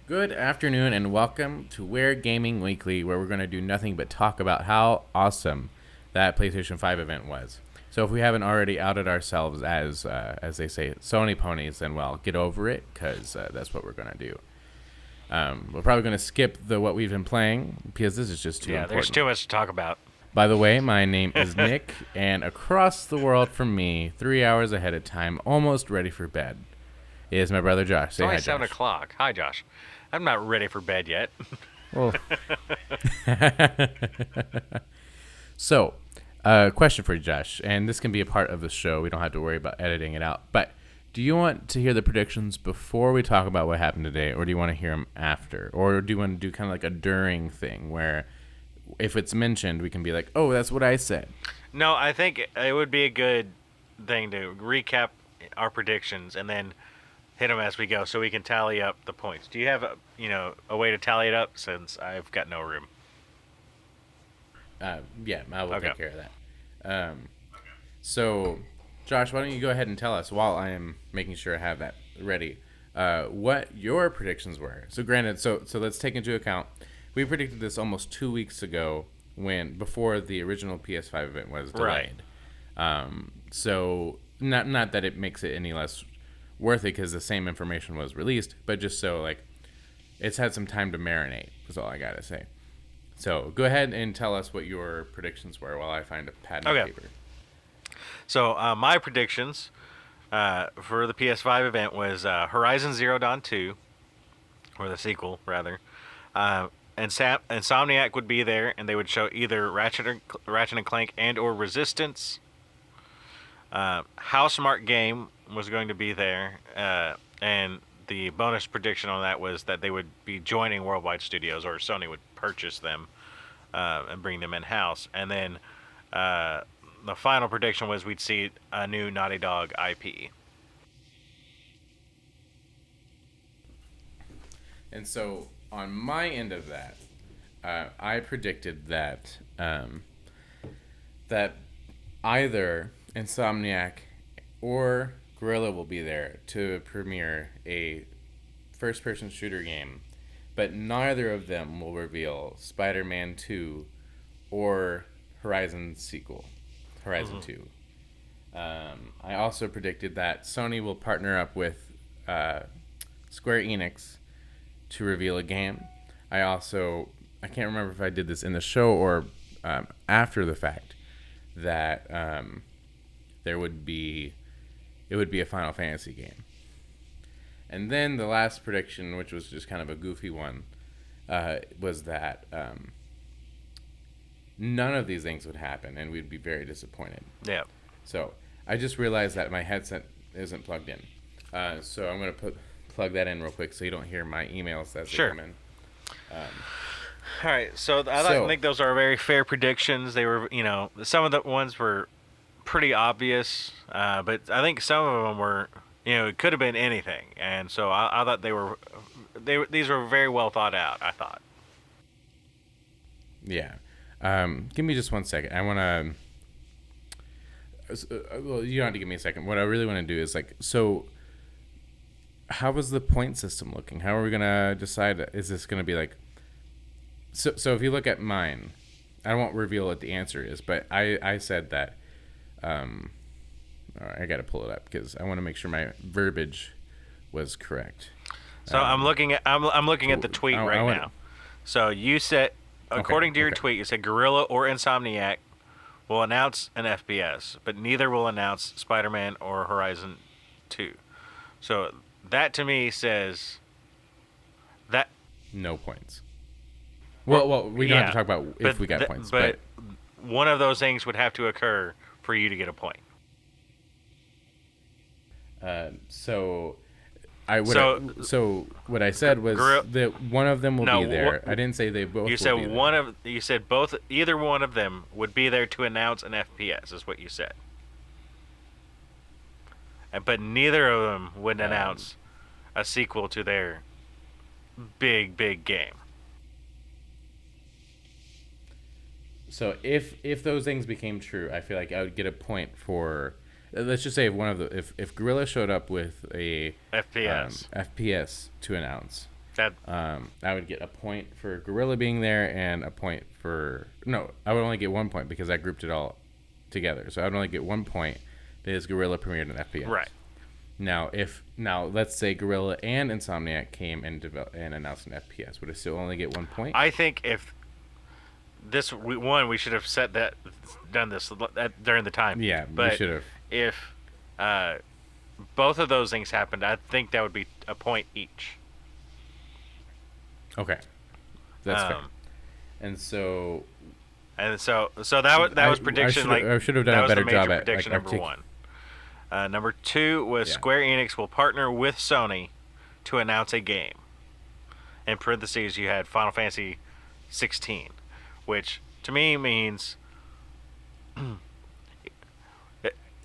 Good afternoon and welcome to Ware Gaming Weekly, where we're going to do nothing but talk about how awesome that PlayStation 5 event was. So if we haven't already outed ourselves as they say, Sony ponies, then well, get over it, because that's what we're going to do. We're probably going to skip what we've been playing, because this is just too important. Yeah, there's too much to talk about. By the way, my name is Nick, and across the world from me, 3 hours ahead of time, almost ready for bed, is my brother Josh. Say It's only hi, 7 Josh. o'clock. Hi, Josh. I'm not ready for bed yet. Well, so, question for you, Josh, and this can be a part of the show. We don't have to worry about editing it out. But do you want to hear the predictions before we talk about what happened today, or do you want to hear them after? Or do you want to do kind of like a during thing where if it's mentioned, we can be like, oh, that's what I said? No, I think it would be a good thing to recap our predictions and then hit them as we go so we can tally up the points. Do you have a way to tally it up, since I've got no room? Yeah, I will Okay. take care of that. So, Josh, why don't you go ahead and tell us while I am making sure I have that ready, what your predictions were. So, granted, so let's take into account, we predicted this almost 2 weeks ago before the original PS5 event was delayed. Right. So, not that it makes it any less worth it because the same information was released, but just so, like, it's had some time to marinate, is all I gotta say. So, go ahead and tell us what your predictions were while I find a pad and Okay. paper. So my predictions for the PS5 event was Horizon Zero Dawn 2, or the sequel, rather. And Insomniac would be there, and they would show either Ratchet and Clank and or Resistance. Housemarque Game was going to be there, and the bonus prediction on that was that they would be joining Worldwide Studios, or Sony would purchase them and bring them in-house. And then the final prediction was we'd see a new Naughty Dog IP. And so, on my end of that, I predicted that that either Insomniac or Guerrilla will be there to premiere a first-person shooter game, but neither of them will reveal Spider-Man 2 or Horizon sequel, Horizon 2. I also predicted that Sony will partner up with Square Enix to reveal a game. I can't remember if I did this in the show or after the fact, that it would be a Final Fantasy game. And then the last prediction, which was just kind of a goofy one, was that none of these things would happen, and we'd be very disappointed. Yeah. So I just realized that my headset isn't plugged in. So I'm going to plug that in real quick so you don't hear my emails as they come in. All right, so I think those are very fair predictions. They were, some of the ones were pretty obvious, but I think some of them were, it could have been anything, and so I thought these were very well thought out, I thought. Yeah. Give me just 1 second. I want to... well, you don't have to give me a second. What I really want to do is, so how was the point system looking? How are we going to decide? Is this going to be like... So if you look at mine, I won't reveal what the answer is, but I said that... I got to pull it up because I want to make sure my verbiage was correct. So I'm looking at the tweet now. So you said, according to your tweet, you said Guerrilla or Insomniac will announce an FPS, but neither will announce Spider-Man or Horizon 2. So that to me says that no points. Well, we don't have to talk about if we got points, but one of those things would have to occur for you to get a point. So what I said was that one of them will be there. I didn't say they both. You said will be there. You said both. Either one of them would be there to announce an FPS. Is what you said. But neither of them would announce a sequel to their big game. So if those things became true, I feel like I would get a point for. Let's just say if Guerrilla showed up with a FPS FPS to announce, I would get a point for Guerrilla being there and a point for... No, I would only get 1 point because I grouped it all together. So I would only get 1 point because Guerrilla premiered an FPS. Right. Now, let's say Guerrilla and Insomniac came and announced an FPS. Would it still only get 1 point? I think if we should have done this during the time. Yeah, but we should have. If both of those things happened, I think that would be a point each. Okay, that's fair. And so that was prediction. I should have done a better job at prediction number one. Number two was Square Enix will partner with Sony to announce a game. In parentheses, you had Final Fantasy 16, which to me means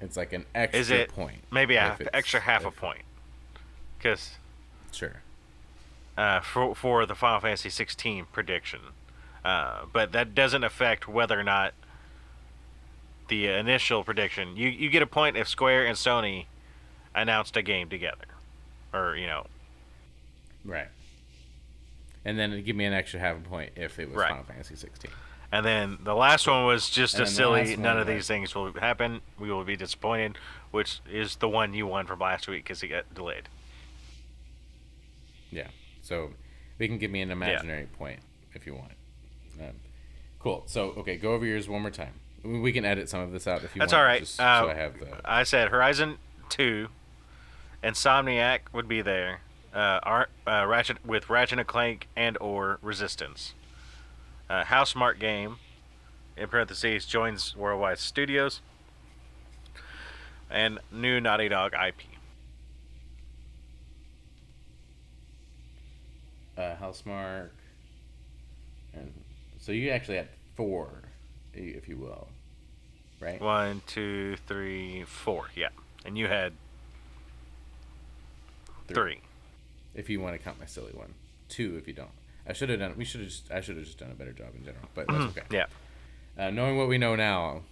it's like an extra point. Maybe extra half a point. Because sure. For the Final Fantasy 16 prediction, but that doesn't affect whether or not the initial prediction. You get a point if Square and Sony announced a game together, or right. And then it'd give me an extra half a point if it was Final Fantasy 16. And then the last one was just a silly. None of these things will happen. We will be disappointed, which is the one you won from last week because it got delayed. Yeah. So we can give me an imaginary point if you want. Cool. So, okay, go over yours one more time. We can edit some of this out if you want. That's all right. Just so I have I said Horizon 2, Insomniac would be there, Ratchet and Clank and or Resistance. Housemarque Game, in parentheses, joins Worldwide Studios, and new Naughty Dog IP. Housemarque, and so you actually had 4, if you will, right? 1, 2, 3, 4, yeah, and you had 3. If you want to count my silly one, 2 if you don't. I should have just done a better job in general, but that's okay. Yeah. Knowing what we know now.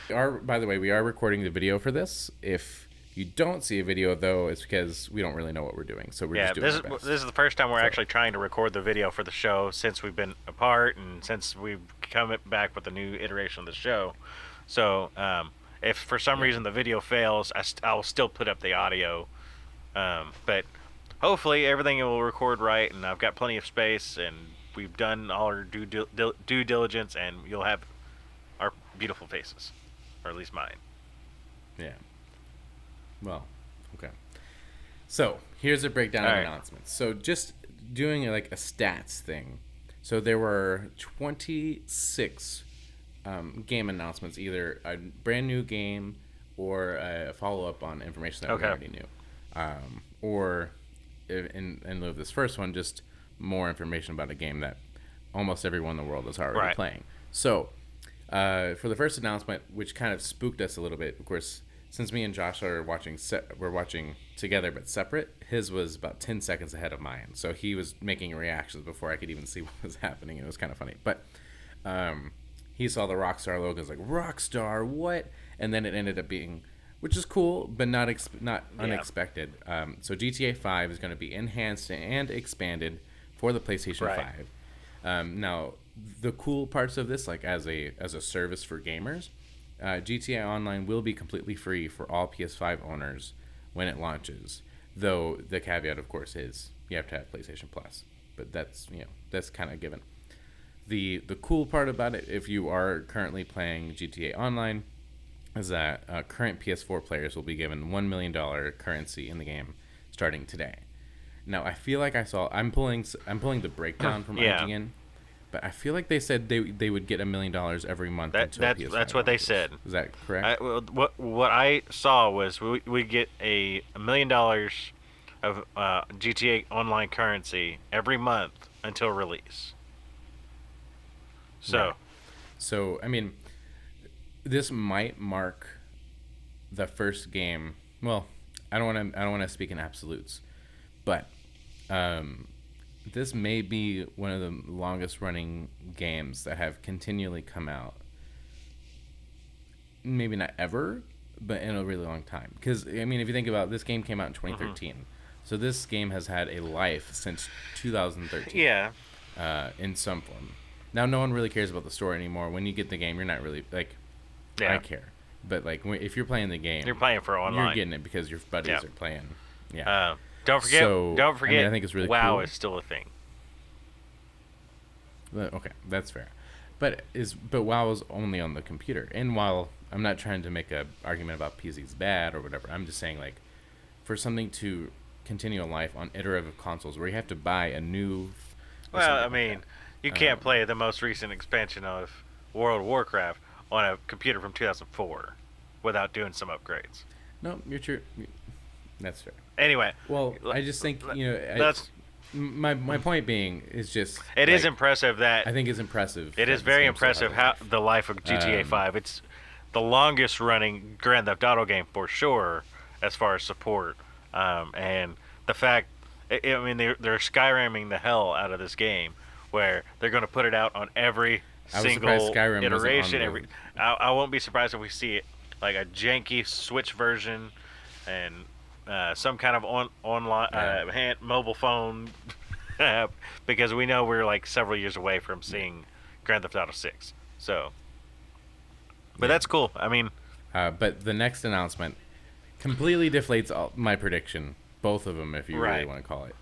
By the way, we are recording the video for this. If you don't see a video, though, it's because we don't really know what we're doing. So we're just doing our best. This is the first time we're actually trying to record the video for the show since we've been apart and since we've come back with a new iteration of the show. So if for some reason the video fails, I'll still put up the audio. But hopefully everything will record right, and I've got plenty of space, and we've done all our due diligence, and you'll have our beautiful faces, or at least mine. Yeah. Well, okay. So here's a breakdown of announcements. So just doing like a stats thing. So there were 26 game announcements, either a brand new game or a follow-up on information that we already knew. Or in lieu of this first one, just more information about a game that almost everyone in the world is already playing. So for the first announcement, which kind of spooked us a little bit, of course, since me and Josh are we're watching together but separate, his was about 10 seconds ahead of mine. So he was making reactions before I could even see what was happening. It was kind of funny. But he saw the Rockstar logo. He was like, Rockstar, what? And then it ended up being, which is cool, but not unexpected. So GTA 5 is going to be enhanced and expanded for the PlayStation 5. Now, the cool parts of this, like as a service for gamers, GTA Online will be completely free for all PS5 owners when it launches. Though the caveat, of course, is you have to have PlayStation Plus. But that's kind of given. The cool part about it, if you are currently playing GTA Online, is that current PS4 players will be given $1 million currency in the game starting today. Now, I feel like I'm pulling the breakdown from IGN. But I feel like they said they would get $1 million every month until PS5 that's what they said. Is that correct? What I saw was we get $1 million of GTA Online currency every month until release. So I mean, this might mark the first game. Well, I don't want to speak in absolutes, but this may be one of the longest running games that have continually come out. Maybe not ever, but in a really long time. Because, I mean, if you think about it, this game came out in 2013. So this game has had a life since 2013. Yeah. In some form. Now, no one really cares about the story anymore. When you get the game, you're not really like. Yeah. I care, but like if you're playing the game, you're playing for online. You're getting it because your buddies are playing. Yeah. Don't forget. Don't forget. I think it's really WoW cool. is still a thing. Okay, that's fair. But WoW is only on the computer. And while I'm not trying to make a argument about PC's bad or whatever, I'm just saying like for something to continue a life on iterative consoles where you have to buy a new. Well, I mean, you can't play the most recent expansion of World of Warcraft on a computer from 2004 without doing some upgrades. No, you're true. That's fair. Anyway, well, I just think that's. My point being is just it is impressive that I think it's impressive. It is very impressive how the life of GTA 5. It's the longest running Grand Theft Auto game for sure as far as support, and the fact I mean they're Skyrimming the hell out of this game where they're going to put it out on every single iteration. I won't be surprised if we see it like a janky Switch version and some kind of online mobile phone app, because we know we're like several years away from seeing Grand Theft Auto 6. So, but that's cool. I mean, but the next announcement completely deflates my prediction. Both of them, if you really want to call it.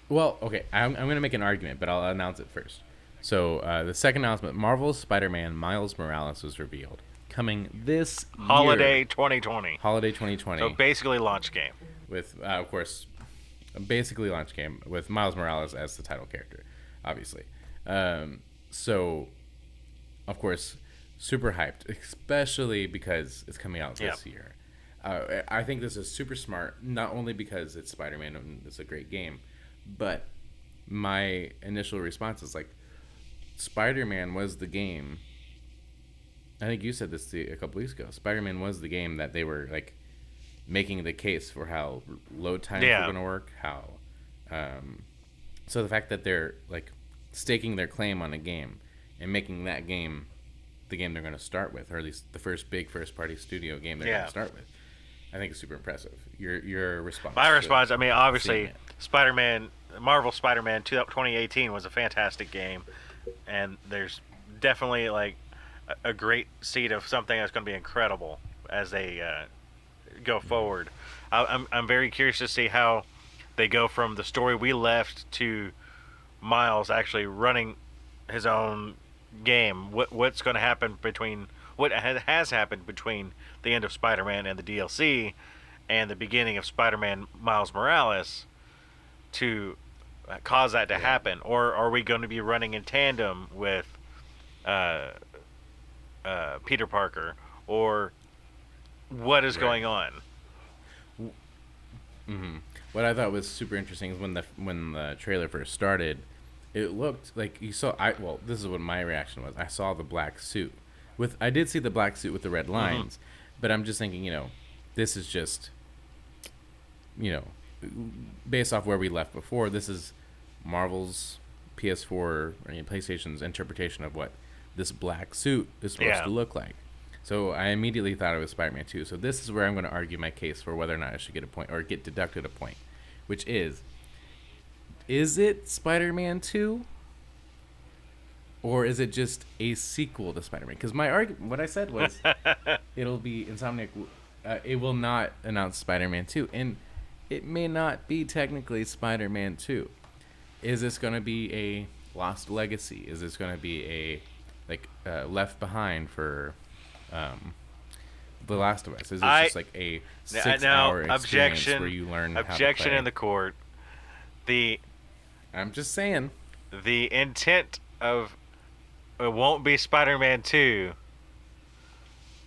Well, okay, I'm going to make an argument, but I'll announce it first. So the second announcement, Marvel's Spider-Man Miles Morales was revealed. Coming this Holiday year. 2020. Holiday 2020. So basically launch game. With, of course, basically launch game with Miles Morales as the title character, obviously. So, of course, super hyped, especially because it's coming out this year. I think this is super smart, not only because it's Spider-Man and it's a great game, but my initial response is like, Spider-Man was the game. I think you said this a couple weeks ago. Spider-Man was the game that they were like making the case for how load times were going to work. How, so the fact that they're like staking their claim on a game and making that game the game they're going to start with, or at least the first big first-party studio game they're going to start with, I think it's super impressive. Your response. My response. I mean, obviously, Spider-Man, Marvel Spider-Man 2018 was a fantastic game, and there's definitely like a great seed of something that's going to be incredible as they go forward. I'm very curious to see how they go from the story we left to Miles actually running his own game. What's going to happen between what has happened between the end of Spider-Man and the DLC and the beginning of Spider-Man Miles Morales to cause that to happen, or are we going to be running in tandem with Peter Parker, or what is going on? Mm-hmm. What I thought was super interesting is when the trailer first started, it looked like you saw. This is what my reaction was. I saw the black suit I did see the black suit with the red lines, but I'm just thinking, this is just, based off where we left before. This is Marvel's PS4 or PlayStation's interpretation of what this black suit is supposed to look like. So I immediately thought it was Spider-Man 2. So this is where I'm going to argue my case for whether or not I should get a point or get deducted a point, which is it Spider-Man 2 or is it just a sequel to Spider-Man? Because what I said was it'll be Insomniac. It will not announce Spider-Man 2, and it may not be technically Spider-Man 2. Is this going to be a Lost Legacy? Is this going to be a Left Behind for The Last of Us? Is this just like a 6-hour experience where you learn how to play? Objection in the court. I'm just saying. The intent of it won't be Spider-Man 2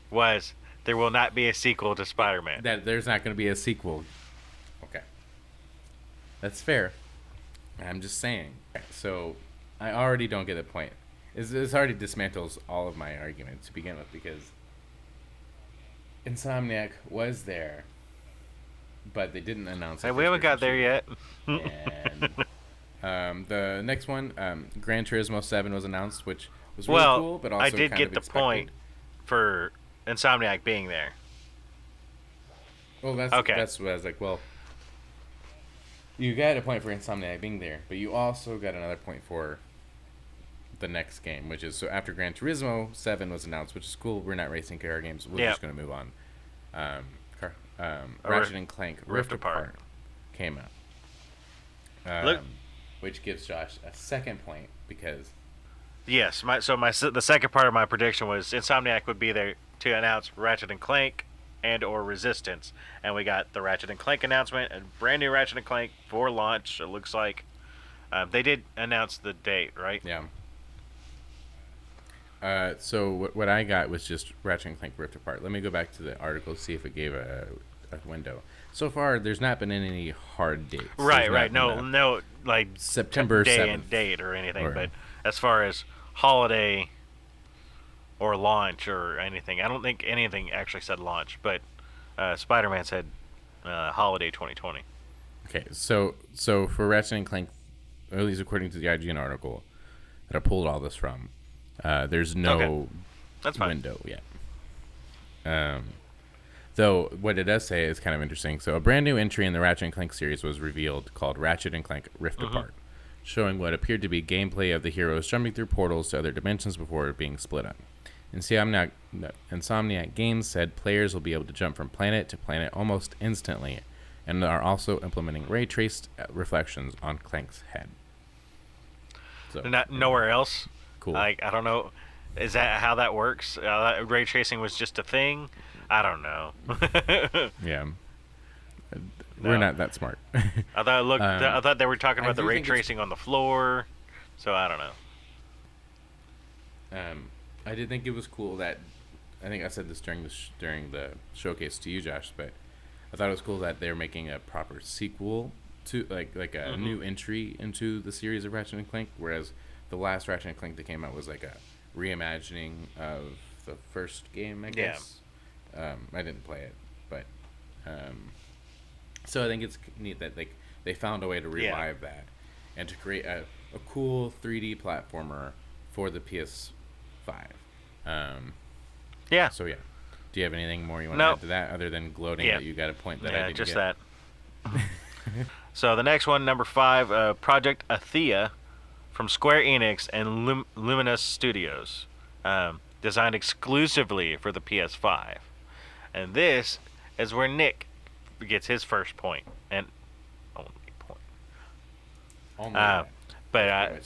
was there will not be a sequel to Spider-Man. That there's not going to be a sequel. Okay. That's fair. I'm just saying. So I already don't get the point. This already dismantles all of my arguments to begin with, because Insomniac was there, but they didn't announce it. Hey, we haven't got there yet. And the next one, Gran Turismo 7 was announced, which was really cool, but also I did kind get of the expected. point for Insomniac being there. Well, that's what I was like. Well, You got a point for Insomniac being there, but you also got another point for the next game, which is so after Gran Turismo 7 was announced, which is cool. We're not racing car games. We're just going to move on. Ratchet and Clank Rift Apart came out, which gives Josh a second point because. Yes, the second part of my prediction was Insomniac would be there to announce Ratchet and Clank and or Resistance, and we got the Ratchet and Clank announcement, a brand new Ratchet and Clank for launch. It looks like they did announce the date, right? Yeah. So what I got was just Ratchet and Clank Rift Apart. Let me go back to the article, see if it gave a window. So far, there's not been any hard dates. Right. No, like September day 7th. And date or anything. But as far as holiday or launch or anything, I don't think anything actually said launch. But Spider-Man said holiday 2020. Okay, so for Ratchet and Clank, at least according to the IGN article that I pulled all this from. There's no window yet. Though what it does say is kind of interesting. So a brand new entry in the Ratchet and Clank series was revealed called Ratchet and Clank Rift Apart, showing what appeared to be gameplay of the heroes jumping through portals to other dimensions before being split up. Insomniac Games said players will be able to jump from planet to planet almost instantly, and are also implementing ray traced reflections on Clank's head. So, not nowhere else. Cool. Like, I don't know. Is that how that works? Ray tracing was just a thing? I don't know. Yeah. We're not that smart. I thought they were talking about the ray tracing on the floor. So I don't know. I did think it was cool that I think I said this during the showcase to you, Josh, but I thought it was cool that they're making a proper sequel to like a new entry into the series of Ratchet and Clank, whereas the last Ratchet and Clank that came out was like a reimagining of the first game, I guess. Yeah. I didn't play it, but so I think it's neat that they found a way to revive that and to create a cool 3D platformer for the PS5. Yeah. So yeah. Do you have anything more you want to add to that other than gloating that you got a point that I didn't just get? that. So the next one, number 5, Project Athea from Square Enix and Luminous Studios, designed exclusively for the PS5. And this is where Nick gets his first point and only point. But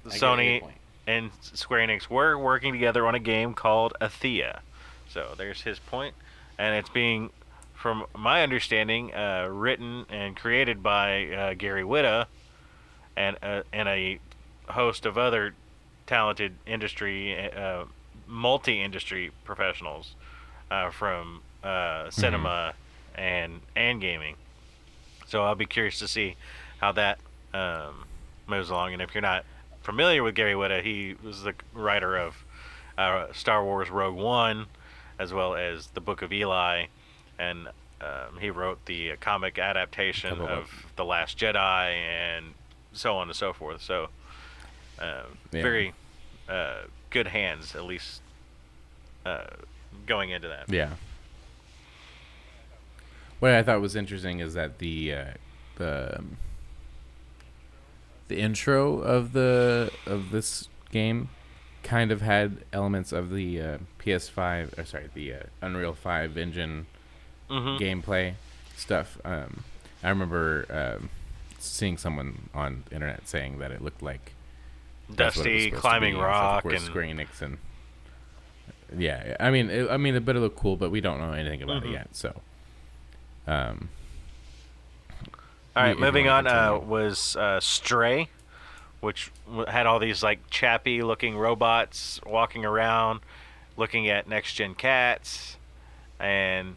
Sony and Square Enix were working together on a game called Athea. So there's his point, and it's being, from my understanding, written and created by Gary Whitta and a host of other talented multi-industry professionals from cinema and gaming. So I'll be curious to see how that moves along. And if you're not familiar with Gary Whitta, he was the writer of Star Wars Rogue One, as well as the Book of Eli, and he wrote the comic adaptation of The Last Jedi, and so on and so forth. So very good hands, at least going into that. Yeah. What I thought was interesting is that the intro of this game kind of had elements of the PS5, the Unreal 5 engine gameplay stuff. I remember seeing someone on the internet saying that it looked like Dusty climbing rock and Square Enix, and I mean, it better look cool, but we don't know anything about it yet. So, all right, moving on was Stray, which had all these like chappy looking robots walking around looking at next gen cats, and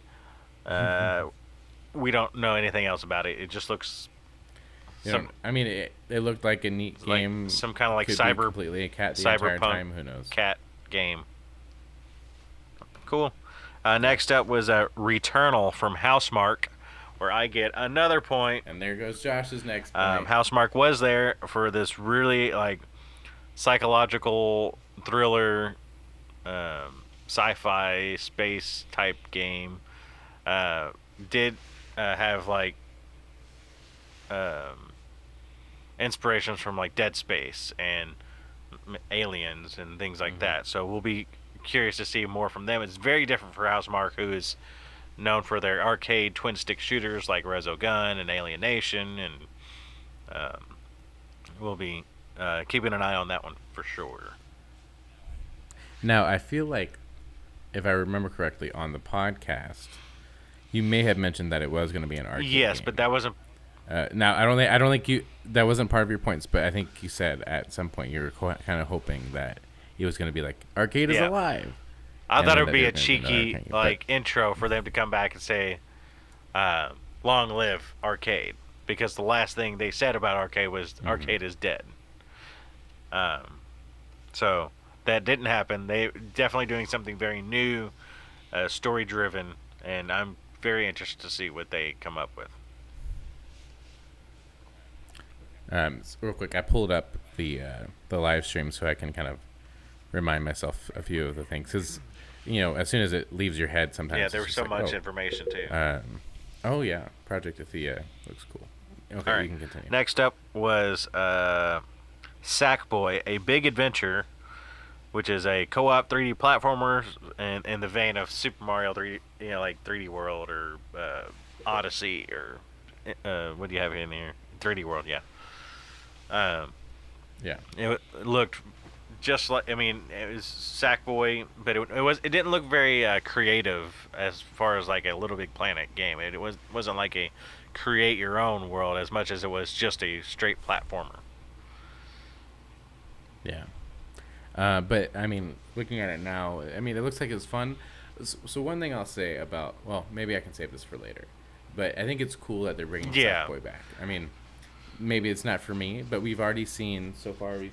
we don't know anything else about it. It just looks it looked like a neat game, like some kind of like completely a cat the entire time. Who knows? Cat game. Cool. Next up was Returnal from Housemark, where I get another point. And there goes Josh's next point. Housemark was there for this really like psychological thriller, sci-fi space type game. Did have like inspirations from like Dead Space and Aliens and things like that. So we'll be curious to see more from them. It's very different for Housemarque, who is known for their arcade twin stick shooters like Rezo Gun and Alienation, and we'll be keeping an eye on that one for sure. Now, I feel like, if I remember correctly, on the podcast, you may have mentioned that it was going to be an arcade Yes, game. but that wasn't. Now, I don't think you that wasn't part of your points, but I think you said at some point you were kind of hoping that it was going to be like arcade is alive. I thought it would be a cheeky intro for them to come back and say, "Long live arcade," because the last thing they said about arcade was arcade is dead. So that didn't happen. They definitely doing something very new, story driven, and I'm very interested to see what they come up with. Real quick, I pulled up the live stream so I can kind of remind myself a few of the things, because as soon as it leaves your head, sometimes there was so much information too. Oh yeah, Project Athea looks cool. Okay, all right. You can continue. Next up was Sackboy: A Big Adventure, which is a co-op 3D platformer in the vein of Super Mario 3D, like 3D World or Odyssey or what do you have in here? 3D World, yeah. Yeah. It looked just like, it was Sackboy, but it didn't look very creative as far as like a Little Big Planet game. It wasn't like a create your own world as much as it was just a straight platformer. Yeah. But looking at it now, it looks like it's fun. So one thing I'll say about, maybe I can save this for later, but I think it's cool that they're bringing Sackboy back. Maybe it's not for me, but we've seen Sackboy,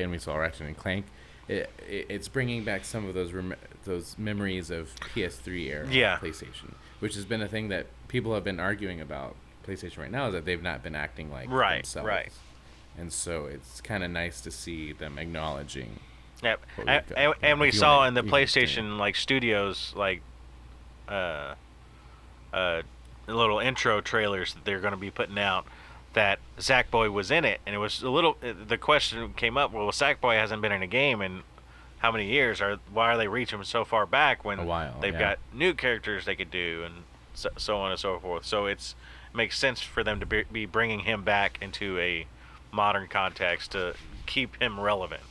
and we saw Ratchet and Clank. It's bringing back some of those memories of PS3 era PlayStation, which has been a thing that people have been arguing about PlayStation right now, is that they've not been acting like themselves. Right. And so it's kind of nice to see them acknowledging. Yep. And we saw in the PlayStation like studios like little intro trailers that they're going to be putting out that Sackboy was in it, and it was the question came up, well, Sackboy hasn't been in a game in how many years? Why are they reaching so far back when they've got new characters they could do, and so on and so forth. So it makes sense for them to be bringing him back into a modern context to keep him relevant.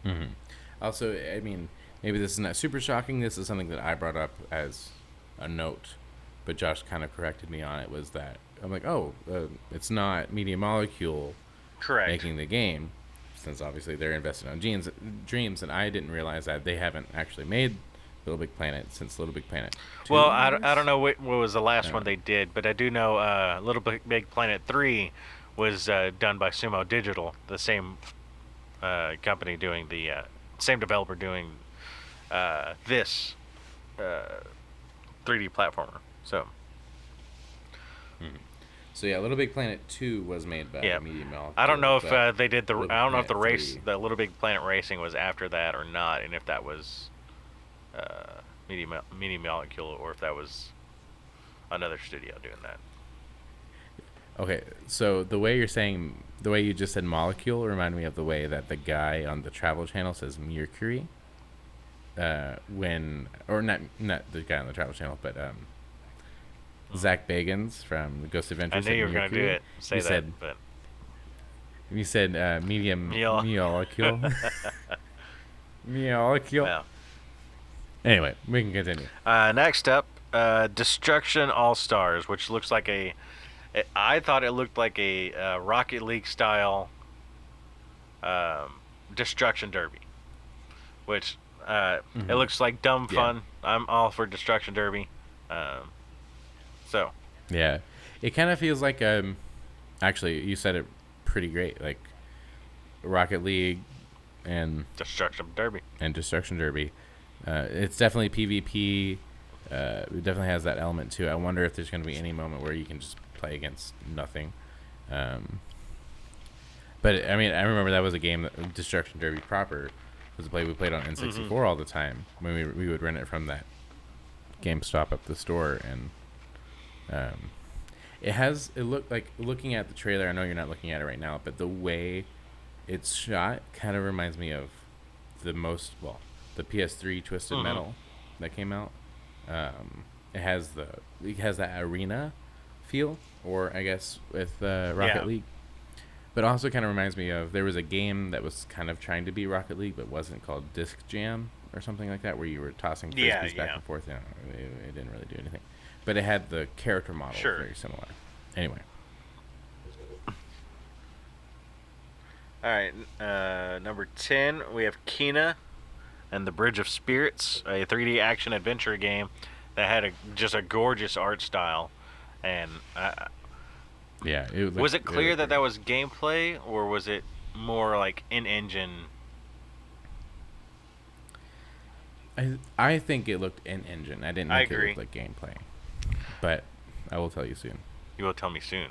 Mm-hmm. Also, maybe this is not super shocking. This is something that I brought up as a note, but Josh kind of corrected me on it, was that I'm like, it's not Media Molecule making the game, since obviously they're invested on Dreams, and I didn't realize that they haven't actually made Little Big Planet since Little Big Planet 2. Well, I don't know what was the last one they did, but I do know Little Big Planet 3 was done by Sumo Digital, the same company doing the same developer doing this 3D platformer. So. Mm-hmm. So yeah, Little Big Planet 2 was made by Media Molecule. I don't know if they did the. I don't know if the Little Big Planet Racing was after that or not, and if that was Media Molecule, or if that was another studio doing that. Okay, so the way you just said Molecule reminded me of the way that the guy on the Travel Channel says Mercury. Not the guy on the Travel Channel, but Zach Bagans from the Ghost Adventures. I knew you were going to do it. You said medium molecule. Molecule. Well. Anyway, we can continue. Next up, Destruction All Stars, which looks like I thought it looked like a Rocket League style Destruction Derby, which it looks like dumb fun. I'm all for Destruction Derby. Yeah, it kind of feels like actually you said it pretty great, like Rocket League and Destruction Derby. It's definitely PvP. It definitely has that element too. I wonder if there's going to be any moment where you can just play against nothing. But I remember that was a game that Destruction Derby proper was a play we played on N64 all the time when we would rent it from that GameStop up the store, and Um, it looked like, looking at the trailer, I know you're not looking at it right now, but the way it's shot kind of reminds me of the PS3 Twisted Metal that came out. It has that arena feel, or I guess with Rocket League. But also kind of reminds me of, there was a game that was kind of trying to be Rocket League but wasn't, called Disc Jam or something like that, where you were tossing frisbees back and forth. It didn't really do anything, but it had the character model very similar. Anyway. All right, number 10, we have Kena and the Bridge of Spirits, a 3D action adventure game that had just a gorgeous art style, and was it clear that was gameplay, or was it more like in-engine? I think it looked in-engine. I didn't think it looked like gameplay, but I will tell you soon. You will tell me soon.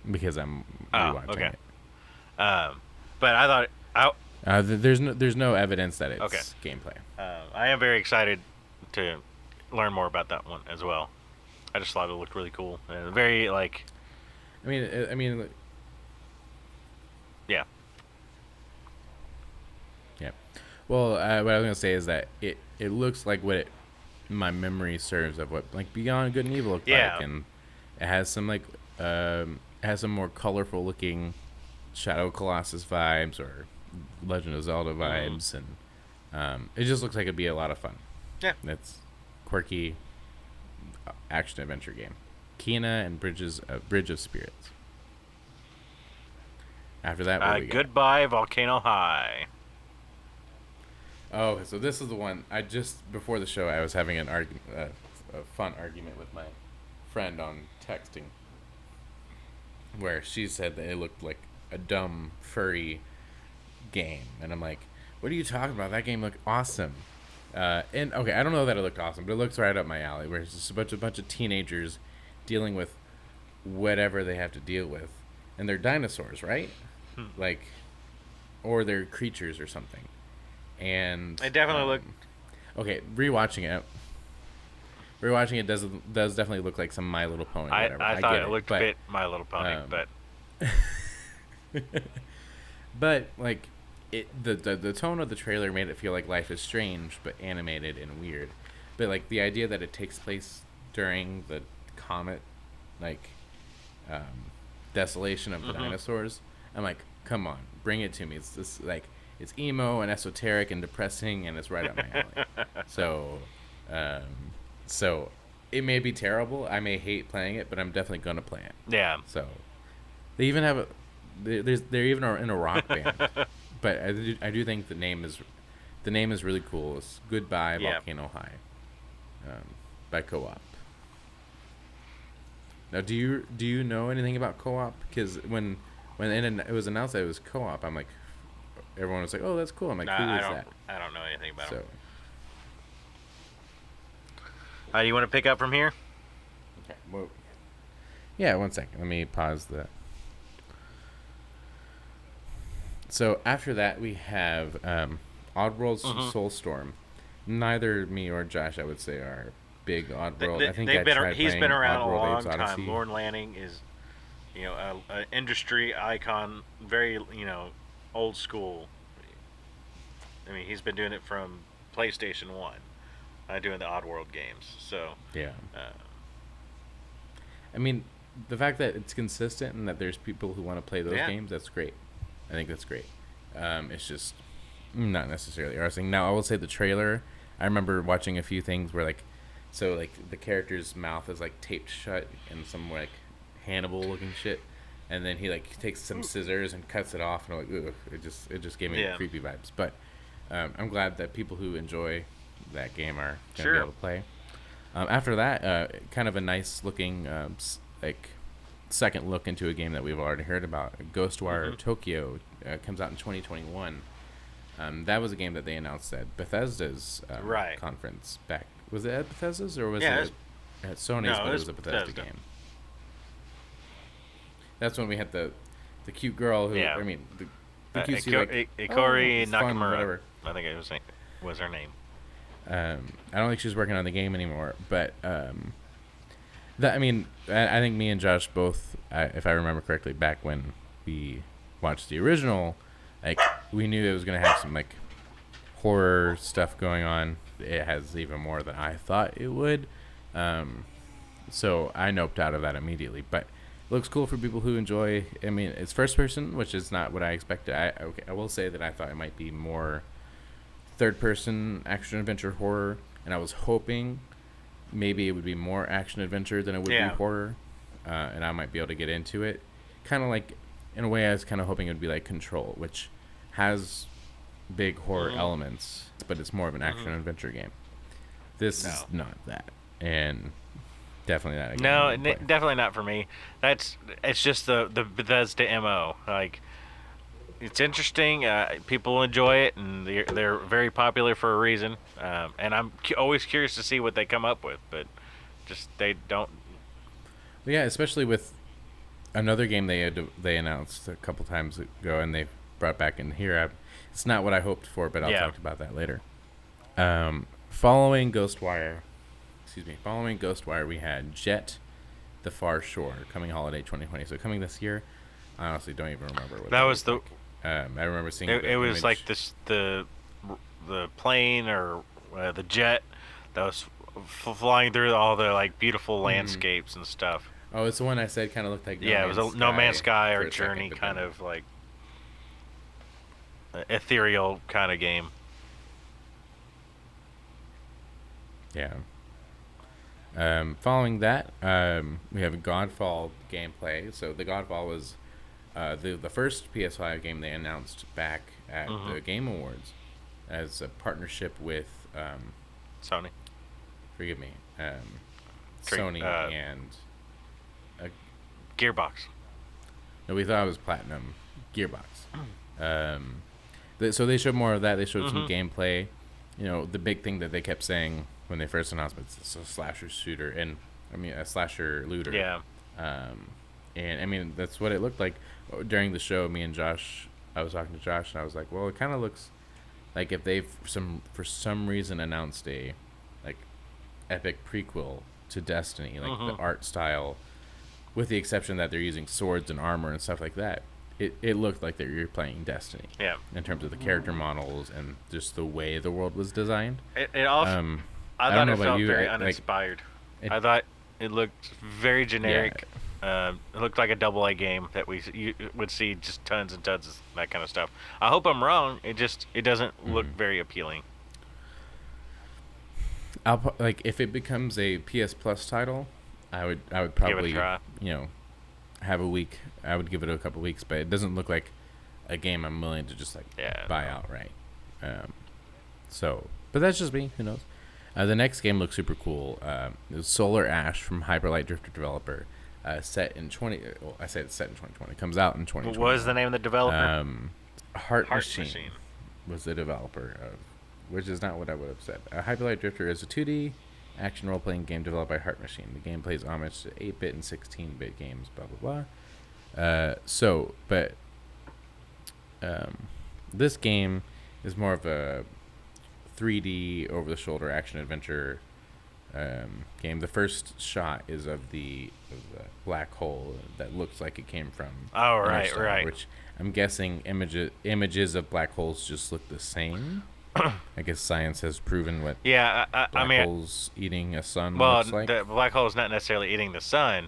Because I'm rewatching it. But I thought there's no evidence that it's gameplay. I am very excited to learn more about that one as well. I just thought it looked really cool and very like. I mean. Yeah. Yeah. Well, what I was gonna say is that it looks like what my memory serves of what like Beyond Good and Evil looked like, and it has some like has some more colorful looking Shadow Colossus vibes or Legend of Zelda vibes, and it just looks like it'd be a lot of fun. Yeah, it's quirky action adventure game. Kena and Bridge of Spirits. After that, what we got? Goodbye Volcano High. Oh, so this is the one I just before the show I was having a fun argument with my friend on texting, where she said that it looked like a dumb furry game, and I'm like, what are you talking about? That game looked awesome. And okay, I don't know that it looked awesome, but it looks right up my alley, where it's just a bunch of teenagers dealing with whatever they have to deal with, and they're dinosaurs, right? Like, or they're creatures or something. And it definitely looked okay. Rewatching it does definitely look like some My Little Pony. Whatever. I thought it looked a bit My Little Pony, but but like the tone of the trailer made it feel like Life is Strange, but animated and weird. But like the idea that it takes place during the comet, like desolation of the dinosaurs, I'm like, come on, bring it to me. It's this like. It's emo and esoteric and depressing, and it's right up my alley. So it may be terrible. I may hate playing it, but I'm definitely gonna play it. Yeah. So they even have they're even in a rock band, but I do think the name is really cool. It's Goodbye Volcano High, by Co-op. Now, do you know anything about Co-op? Because when it was announced that it was Co-op, I'm like. Everyone was like, "Oh, that's cool." I'm like, "Who is that?" I don't know anything about it. So, you want to pick up from here? Okay. Well, yeah. 1 second. Let me pause the. So after that, we have Oddworld's Soulstorm. Neither me or Josh, I would say, are big Oddworld. I think he's been around Oddworld a long Apes time. Odyssey. Lorne Lanning is, an industry icon. Very, old school. I mean, he's been doing it from PlayStation 1, doing the Oddworld games. So yeah. I mean, the fact that it's consistent and that there's people who want to play those games, that's great. I think that's great. It's just not necessarily our thing. Now, I will say the trailer. I remember watching a few things where the character's mouth is like taped shut in some like Hannibal looking shit. And then he like takes some scissors and cuts it off, and I'm like, ugh, it just gave me creepy vibes. But I'm glad that people who enjoy that game are gonna be able to play. After that, kind of a nice looking second look into a game that we've already heard about. Ghostwire Tokyo comes out in 2021. That was a game that they announced at Bethesda's conference back. Was it at Bethesda's or was it at Sony's? But it was a Bethesda game. That's when we had the cute girl who the cute Ikori Nakamura. I think it was her name. I don't think she's working on the game anymore, but That I mean, I think me and Josh both, if I remember correctly, back when we watched the original, like we knew it was gonna have some like horror stuff going on. It has even more than I thought it would. Um, so I noped out of that immediately. But it looks cool for people who enjoy. I mean, it's first person, which is not what I expected. I will say that I thought it might be more third person action adventure horror, and I was hoping maybe it would be more action adventure than it would be horror, and I might be able to get into it. Kind of like, in a way, I was kind of hoping it would be like Control, which has big horror elements, but it's more of an action adventure game. This is not that, and definitely not. No, definitely not for me. It's just the Bethesda MO. Like, it's interesting. People enjoy it, and they're very popular for a reason. And I'm always curious to see what they come up with, but just they don't. Yeah, especially with another game they announced a couple times ago, and they brought back in here. It's not what I hoped for, but I'll talk about that later. Following Ghostwire, we had Jet: The Far Shore coming holiday 2020. So coming this year. I honestly don't even remember what that was the. Like. I remember seeing it was like this the plane or the jet that was flying through all the like beautiful landscapes and stuff. Oh, it's the one I said kind of looked like it was a No Man's Sky or Journey kind of like ethereal kind of game. Yeah. Following that, we have Godfall gameplay. So the Godfall was the first PS5 game they announced back at the Game Awards as a partnership with Sony. Forgive me, Sony and Gearbox. No, we thought it was Platinum. Gearbox. So they showed more of that. They showed some gameplay. You know, the big thing that they kept saying when they first announced it's a slasher shooter, and I mean a slasher looter. Yeah. And I mean that's what it looked like during the show. Me and Josh, I was talking to Josh, and I was like, well, it kind of looks like if they've for some reason announced a like epic prequel to Destiny, like the art style, with the exception that they're using swords and armor and stuff like that. It looked like that you're playing Destiny. Yeah. In terms of the character models and just the way the world was designed. It also, I thought it felt very uninspired. I thought it looked very generic. Yeah. It looked like a AA game that you would see just tons and tons of that kind of stuff. I hope I'm wrong. It doesn't look very appealing. Like if it becomes a PS Plus title, I would probably have a week. I would give it a couple weeks, but it doesn't look like a game I'm willing to just like buy outright. But that's just me. Who knows? The next game looks super cool. It was Solar Ash from Hyperlight Drifter developer. Set in 2020. It comes out in 2020. What was the name of the developer? Heart Machine was the developer of, which is not what I would have said. Hyperlight Drifter is a 2D action role-playing game developed by Heart Machine. The game plays homage to 8-bit and 16-bit games, blah, blah, blah. This game is more of a 3D over-the-shoulder action-adventure game. The first shot is of the black hole that looks like it came from right. Which I'm guessing images of black holes just look the same. I guess science has proven what black holes eating a sun looks like. Well, the black hole is not necessarily eating the sun.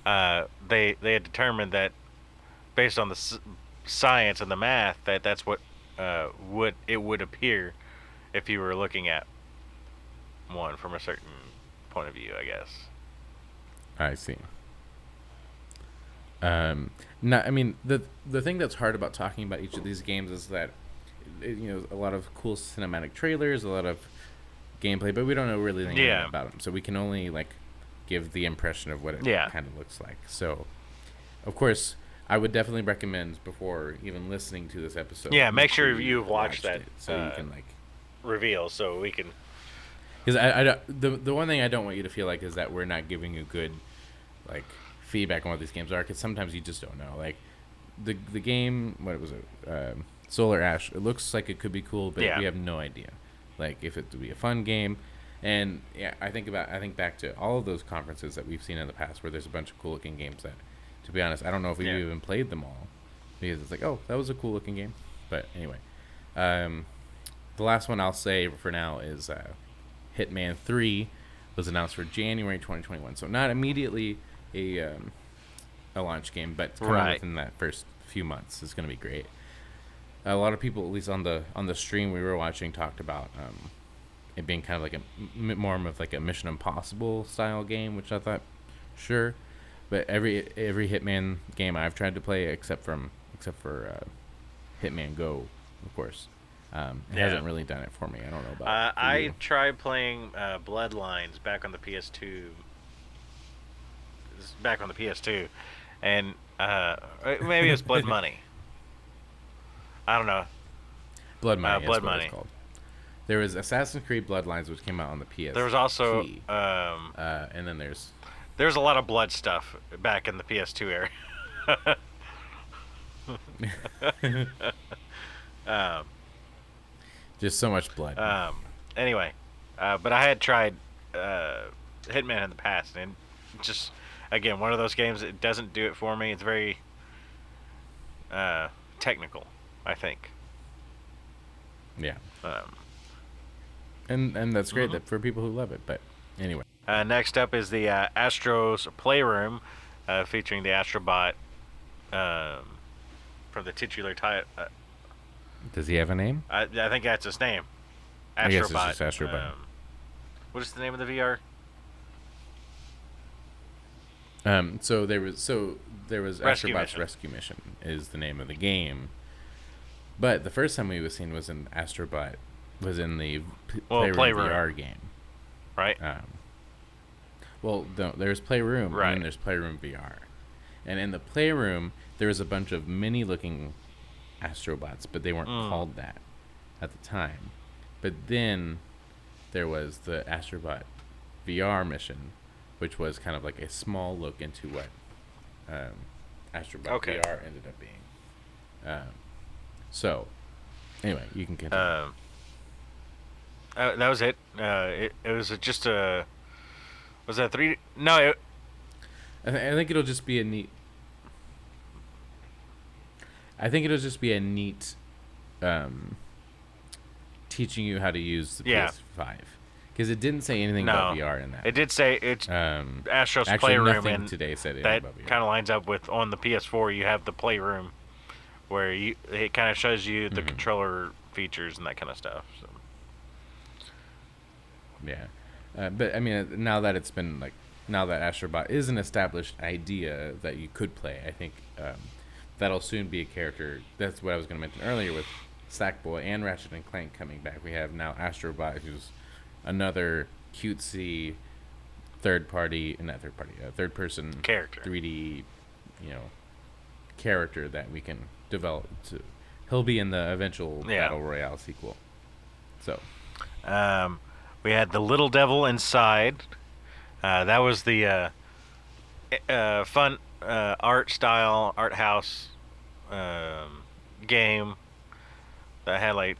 They had determined that based on the science and the math that's what would appear if you were looking at one from a certain point of view, I guess. I see. The thing that's hard about talking about each of these games is that a lot of cool cinematic trailers, a lot of gameplay, but we don't know really anything about them. So we can only like give the impression of what it kind of looks like. So, of course, I would definitely recommend before even listening to this episode. Yeah, make sure you've watched that so you can like reveal, so we can. Because the one thing I don't want you to feel like is that we're not giving you good like feedback on what these games are, because sometimes you just don't know. Like the game, what was it? Solar Ash. It looks like it could be cool, but we have no idea. Like if it would be a fun game. And yeah, I think back to all of those conferences that we've seen in the past where there's a bunch of cool looking games that, to be honest, I don't know if we've even played them all, because it's like, oh, that was a cool looking game. But anyway, the last one I'll say for now is Hitman 3 was announced for January 2021. So not immediately a launch game, but coming within that first few months is going to be great. A lot of people, at least on the stream we were watching, talked about it being kind of like more of like a Mission Impossible style game, which I thought, sure, but every Hitman game I've tried to play except for Hitman Go, of course, it hasn't really done it for me. I don't know about. I tried playing Bloodlines back on the PS2. Back on the PS2, and maybe it was Blood Money. I don't know. Blood Money. Blood Money. It's called. There was Assassin's Creed Bloodlines, which came out on the PS. There was also and then there's a lot of blood stuff back in the PS2 era. Just so much blood. Anyway, but I had tried Hitman in the past, and just again one of those games that doesn't do it for me. It's very technical, I think. Yeah. And that's great that for people who love it. But anyway. Next up is the Astro's Playroom, featuring the Astrobot from the titular title. Does he have a name? I think that's his name. Astrobot. I guess it's just Astrobot. What is the name of the VR? So there was Astrobot's Rescue Mission is the name of the game. But the first time we was seen was in Astrobot, was in the Playroom VR game. Right. Well, no, there's Playroom, right, and then there's Playroom VR. And in the Playroom, there was a bunch of mini-looking Astrobots, but they weren't called that at the time. But then there was the Astrobot VR mission, which was kind of like a small look into what Astrobot VR ended up being. So, anyway, you can continue. That was it. It was just a... Was that 3D? No. I think it'll just be a neat... I think it'll just be a neat teaching you how to use the PS5. Because it didn't say anything about VR in that. It did say it's Astro's Playroom, and today said that kind of lines up with on the PS4. You have the Playroom, where it kind of shows you the controller features and that kind of stuff. So. Yeah, but I mean, now that Astrobot is an established idea that you could play, I think that'll soon be a character. That's what I was going to mention earlier with Sackboy and Ratchet and Clank coming back. We have now Astrobot, who's another cutesy third person character, 3D, character that we can develop. He'll be in the eventual Battle Royale sequel. So, we had the Little Devil Inside. That was the fun art house game that had like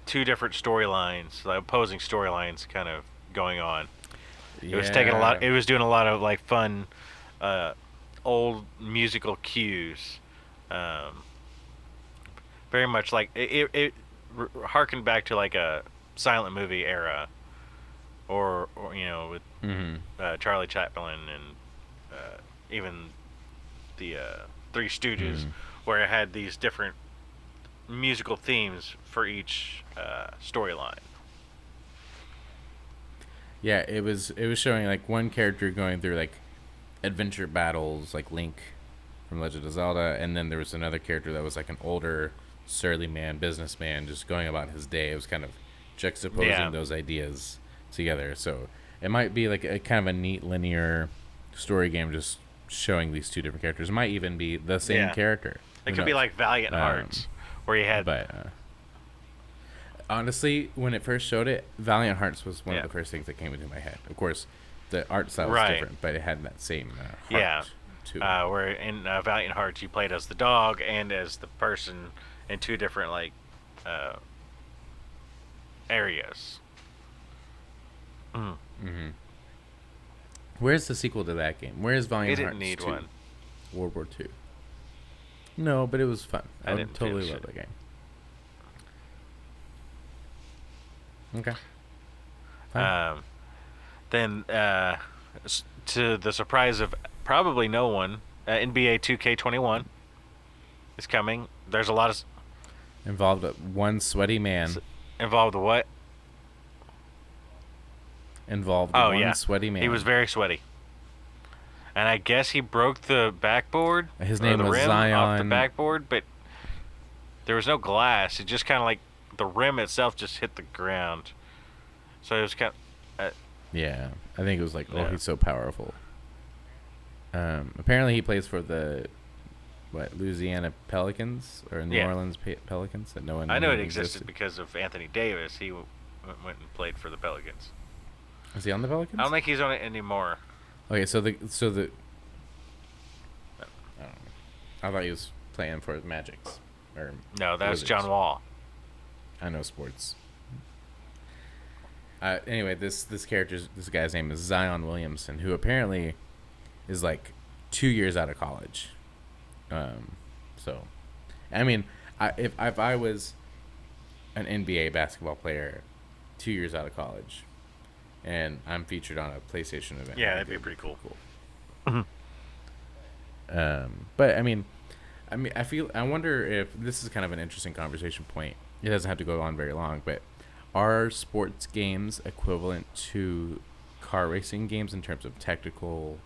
two different storylines, like opposing storylines, kind of going on. It was taking a lot. It was doing a lot of like fun, old musical cues. Very much like it harkened back to like a silent movie era, or with Charlie Chaplin and even the Three Stooges, where it had these different musical themes for each storyline. Yeah, it was showing like one character going through like adventure battles, like Link from Legend of Zelda, and then there was another character that was like an older, surly businessman, just going about his day. It was kind of juxtaposing those ideas together. So it might be like a kind of a neat linear story game, just showing these two different characters. It might even be the same character. It could be like Valiant Hearts, where you had. But honestly, when it first showed it, Valiant Hearts was one of the first things that came into my head. Of course, the art style was different, but it had that same heart to it. Where in Valiant Hearts, you played as the dog and as the person in two different like areas. Mm-hmm. Where's the sequel to that game? Where's Valiant It Hearts didn't need 2? one. World War II. No, but it was fun. I would totally love that game. Okay. Fine. Then, to the surprise of probably no one, NBA 2K21 is coming. There's a lot of Involved one sweaty man. Involved what? Involved one sweaty man. He was very sweaty. And I guess he broke the backboard. His name the was rim Zion. Off the backboard, but there was no glass. It just kind of like the rim itself just hit the ground. So it was kind of... yeah, I think it was like, he's so powerful. Apparently he plays for the Louisiana Pelicans or New Orleans Pelicans that no one. I know it existed because of Anthony Davis. He went and played for the Pelicans. Is he on the Pelicans? I don't think he's on it anymore. Okay, so the I don't know. I thought he was playing for the Magics. Or no, that was John Wall. I know sports. Anyway, this guy's name is Zion Williamson, who apparently is like 2 years out of college. So, I mean, if I was an NBA basketball player, 2 years out of college, and I'm featured on a PlayStation event, that'd be pretty cool. But I wonder if this is kind of an interesting conversation point. It doesn't have to go on very long, but are sports games equivalent to car racing games in terms of technical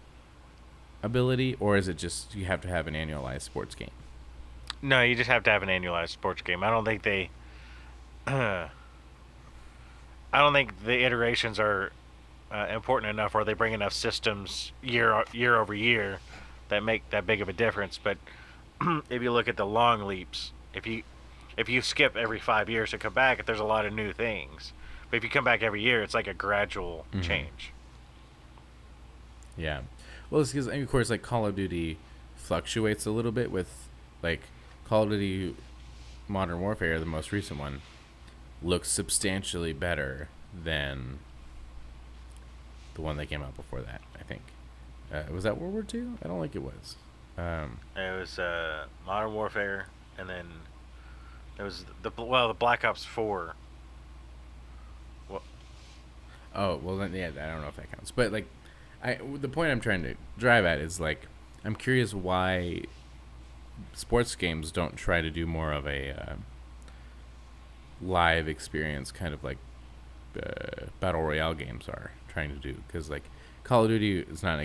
ability, or is it just you have to have an annualized sports game? No, you just have to have an annualized sports game. I don't think they. I don't think the iterations are important enough, or they bring enough systems year over year that make that big of a difference. But if you look at the long leaps, if you skip every 5 years to come back, there's a lot of new things. But if you come back every year, it's like a gradual change. Yeah. Well, it's because, of course, like Call of Duty fluctuates a little bit with, like, Call of Duty Modern Warfare, the most recent one, looks substantially better than the one that came out before that, I think. Was that World War II? I don't think it was. It was Modern Warfare, and then it was the Black Ops 4. Oh, well, then, yeah, I don't know if that counts. But, like, the point I'm trying to drive at is, like, I'm curious why sports games don't try to do more of a live experience, kind of like battle royale games are trying to do. Because, like, Call of Duty is not an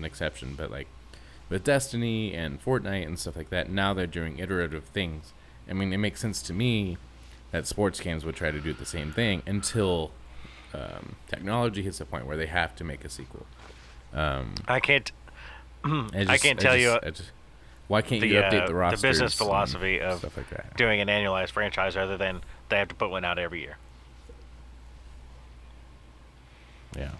exception, but, like, with Destiny and Fortnite and stuff like that, now they're doing iterative things. I mean, it makes sense to me that sports games would try to do the same thing until technology hits a point where they have to make a sequel. I can't tell you. Why can't you update the rosters? The business philosophy of stuff like that. Doing an annualized franchise, other than they have to put one out every year. Yeah.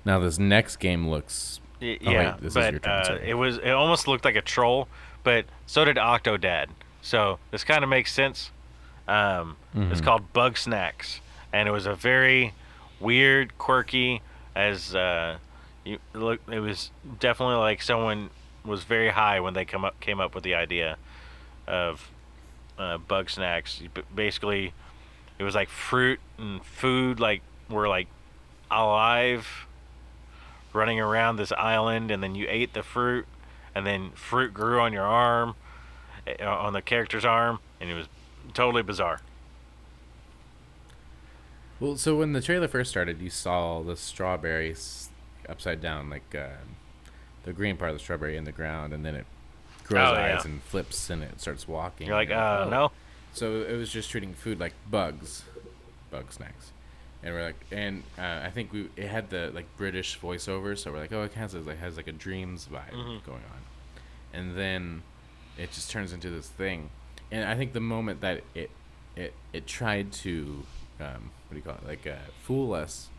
Now this next game looks. Yeah, but it almost looked like a troll, but so did Octodad. So this kind of makes sense. It's called Bug Snacks, and it was a very weird, quirky. It was definitely like someone was very high when they came up with the idea of Bug Snacks. Basically, it was like fruit and food were like alive, running around this island, and then you ate the fruit, and then fruit grew on your arm, on the character's arm, and it was totally bizarre. Well, so when the trailer first started, you saw the strawberries upside down, like the green part of the strawberry in the ground, and then it grows eyes and flips, and it starts walking. You're like, no. So it was just treating food like bug snacks, and we're like, and I think it had the like British voiceover, so we're like, it has like a dreams vibe going on, and then it just turns into this thing, and I think the moment that it tried to fool us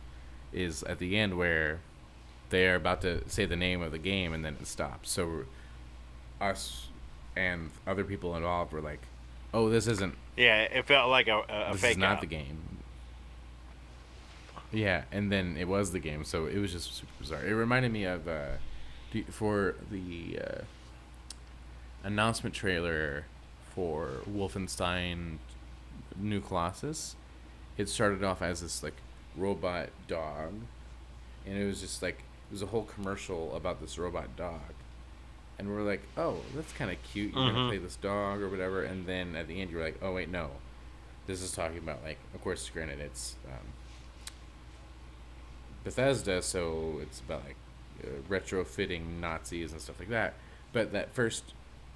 is at the end where they are about to say the name of the game and then it stops. So us and other people involved were like, "Oh, this isn't." Yeah, it felt like a this fake. This is not the game. Yeah, and then it was the game, so it was just super bizarre. It reminded me of for the announcement trailer for Wolfenstein New Colossus. It started off as this like robot dog, and it was just like it was a whole commercial about this robot dog, and we're like, oh, that's kind of cute. You're gonna play this dog or whatever, and then at the end you're like, oh wait, no, this is talking about like, of course, granted it's Bethesda, so it's about like retrofitting Nazis and stuff like that. But that first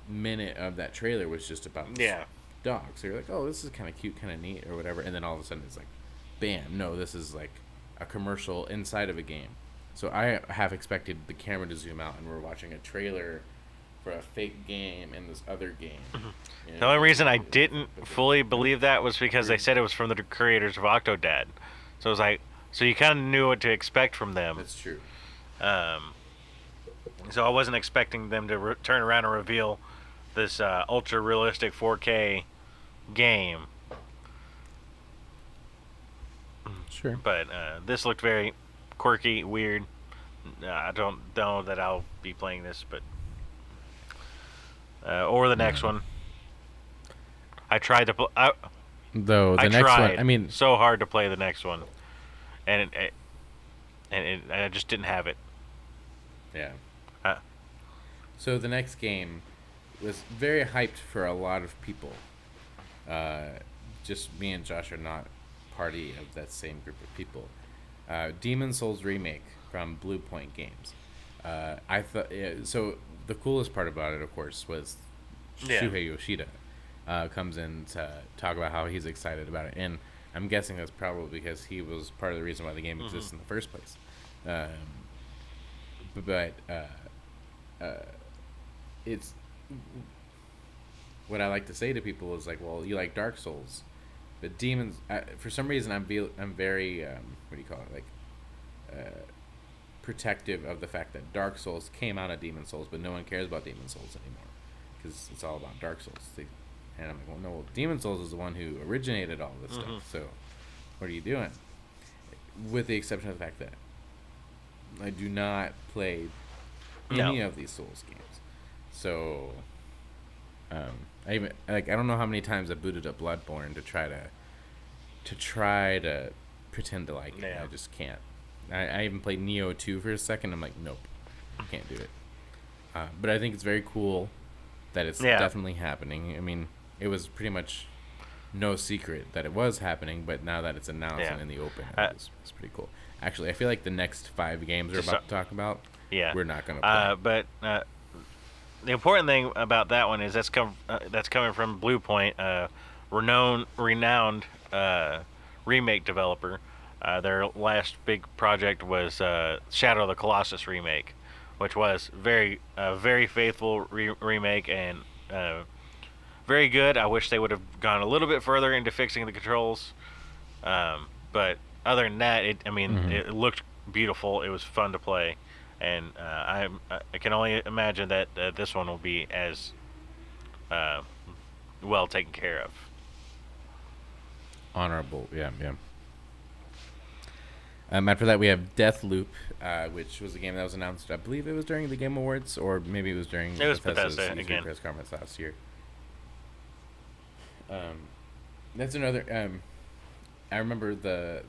minute of that trailer was just about this dog. So you're like, oh, this is kind of cute, kind of neat, or whatever. And then all of a sudden it's like, bam, no, this is like a commercial inside of a game. So I have expected the camera to zoom out and we're watching a trailer for a fake game in this other game. You know? The only reason I didn't fully believe that was because they said it was from the creators of Octodad. So it was like, so you kind of knew what to expect from them. That's true. So I wasn't expecting them to turn around and reveal this ultra realistic 4K game. Sure. But this looked very quirky, weird. I don't know that I'll be playing this, but or the next one. I tried to next one, I mean, so hard to play the next one, and I just didn't have it. Yeah. So the next game was very hyped for a lot of people. Just me and Josh are not party of that same group of people. Demon Souls remake from Blue Point Games. I thought so. The coolest part about it, of course, was Shuhei Yoshida comes in to talk about how he's excited about it, and I'm guessing that's probably because he was part of the reason why the game exists in the first place. But it's what I like to say to people is like, well, you like Dark Souls, but Demons. For some reason, I'm very what do you call it, like protective of the fact that Dark Souls came out of Demon Souls, but no one cares about Demon Souls anymore because it's all about Dark Souls. And I'm like, well, no, Demon Souls is the one who originated all this stuff. So, what are you doing? With the exception of the fact that I do not play any of these Souls games. So, I don't know how many times I booted up Bloodborne to try to pretend to like it. I just can't. I even played Neo 2 for a second. I'm like, nope, can't do it. But I think it's very cool that it's definitely happening. I mean, it was pretty much no secret that it was happening, but now that it's announced and in the open, it's pretty cool. Actually, I feel like the next 5 games we're about to talk about, we're not going to play. But the important thing about that one is that's coming from Blue Point, renowned remake developer. Their last big project was Shadow of the Colossus remake, which was very faithful remake and very good. I wish they would have gone a little bit further into fixing the controls, but other than that, it looked beautiful. It was fun to play, and I can only imagine that this one will be as well taken care of. Honorable, yeah. After that, we have Deathloop, which was a game that was announced. I believe it was during the Game Awards, or maybe it was during Bethesda's E3 press conference last year. That's another. I remember the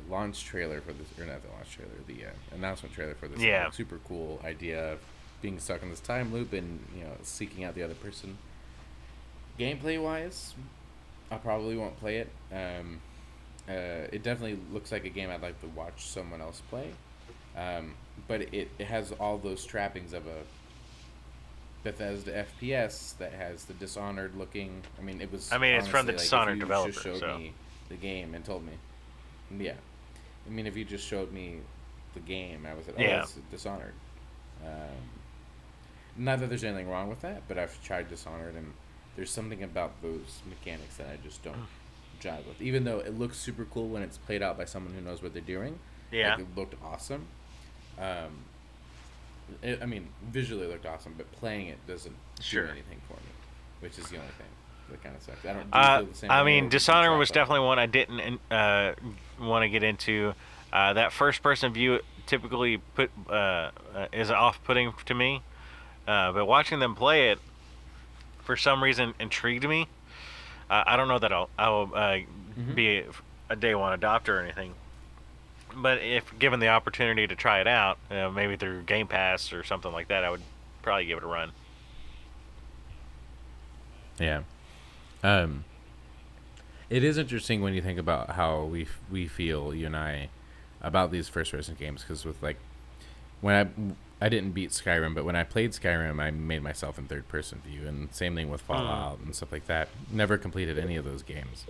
launch trailer for this, or not the launch trailer, the announcement trailer for this. Yeah. Super cool idea of being stuck in this time loop and seeking out the other person. Gameplay wise, I probably won't play it. It definitely looks like a game I'd like to watch someone else play, but it has all those trappings of a Bethesda FPS that has the Dishonored looking. I mean, it was. I mean, it's from the Dishonored developer. If you just showed me the game and told me, yeah. I mean, if you just showed me the game, I was like, oh, it's Dishonored. Not that there's anything wrong with that, but I've tried Dishonored, and there's something about those mechanics that I just don't jive with. Even though it looks super cool when it's played out by someone who knows what they're doing. Yeah. Like, it looked awesome. Visually it looked awesome, but playing it doesn't do anything for me, which is the only thing that kind of sucks. I don't feel the same way. Dishonored was definitely one I didn't want to get into. That first-person view typically is off-putting to me, but watching them play it, for some reason, intrigued me. I don't know that I'll be a day one adopter or anything, but if given the opportunity to try it out, maybe through Game Pass or something like that, I would probably give it a run. Yeah. It is interesting when you think about how we feel, you and I, about these first person games, because with like when I didn't beat Skyrim, but when I played Skyrim, I made myself in third person view, and same thing with Fallout and stuff like that. Never completed any of those games,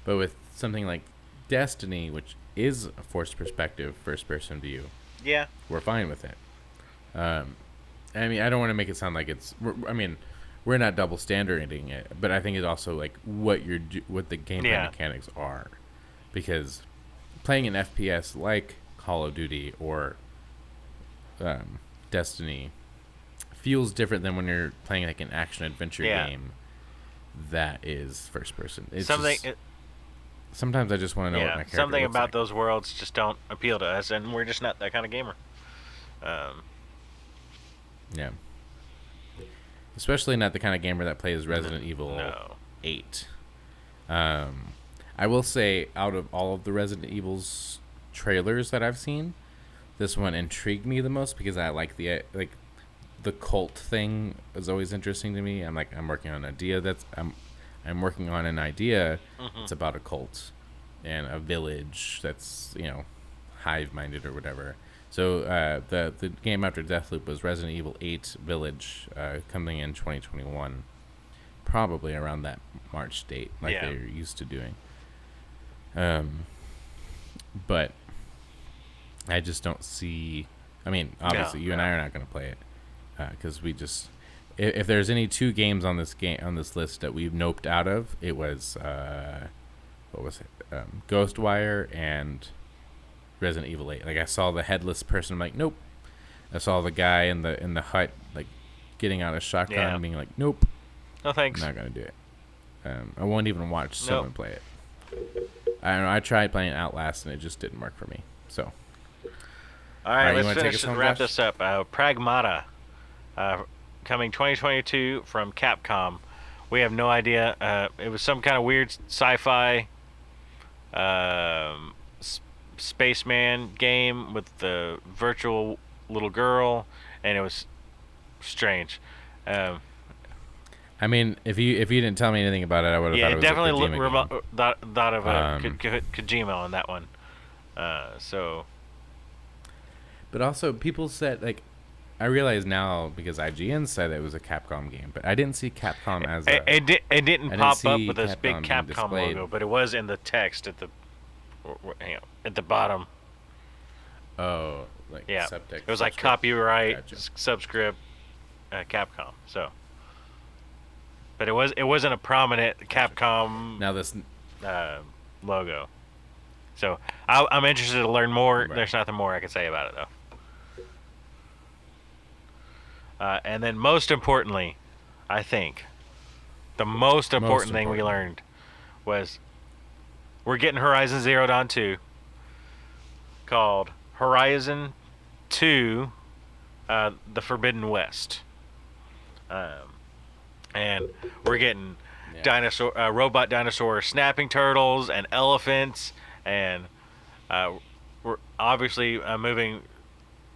but with something like Destiny, which is a forced perspective first person view, yeah, we're fine with it. I mean, I don't want to make it sound like we're not double standarding it, but I think it's also like what the gameplay mechanics are, because playing an FPS like Call of Duty or Destiny feels different than when you're playing like an action adventure game that is first person. It's sometimes I just want to know what my character something looks about like. those worlds just don't appeal to us, and we're just not that kind of gamer. Yeah. Especially not the kind of gamer that plays Resident Evil 8. I will say, out of all of the Resident Evil's trailers that I've seen, this one intrigued me the most because I like the cult thing is always interesting to me. I'm working on an idea I'm working on an idea that's about a cult and a village that's hive-minded or whatever. So the game after Deathloop was Resident Evil 8 Village, coming in 2021, probably around that March date, like they're used to doing. But I just don't see. I mean, obviously, you and I are not going to play it because we just. If there's any two games on this list that we've noped out of, it was what was it? Ghostwire and Resident Evil 8. Like I saw the headless person, I'm like, nope. I saw the guy in the hut, like getting out a shotgun, being like, nope. No thanks. I'm not gonna do it. I won't even watch someone play it. I don't know. I tried playing Outlast and it just didn't work for me. So. All right, let's finish and wrap this up. Pragmata, coming 2022 from Capcom. We have no idea. It was some kind of weird sci-fi spaceman game with the virtual little girl, and it was strange. I mean, if you didn't tell me anything about it, I would have thought it was definitely thought of Kojima on that one. So. But also, people said, like, I realize now because IGN said it was a Capcom game, but I didn't see Capcom as it didn't pop up with this big Capcom logo, but it was in the text at the bottom. Oh, like subtext. It was like copyright, subscript, Capcom. So, but it wasn't a prominent Capcom now this logo. So I'm interested to learn more. Right. There's nothing more I can say about it though. And then most importantly, I think, the most important thing we learned was we're getting Horizon Zero Dawn 2 called Horizon 2 The Forbidden West. And we're getting robot dinosaur snapping turtles and elephants, and we're obviously moving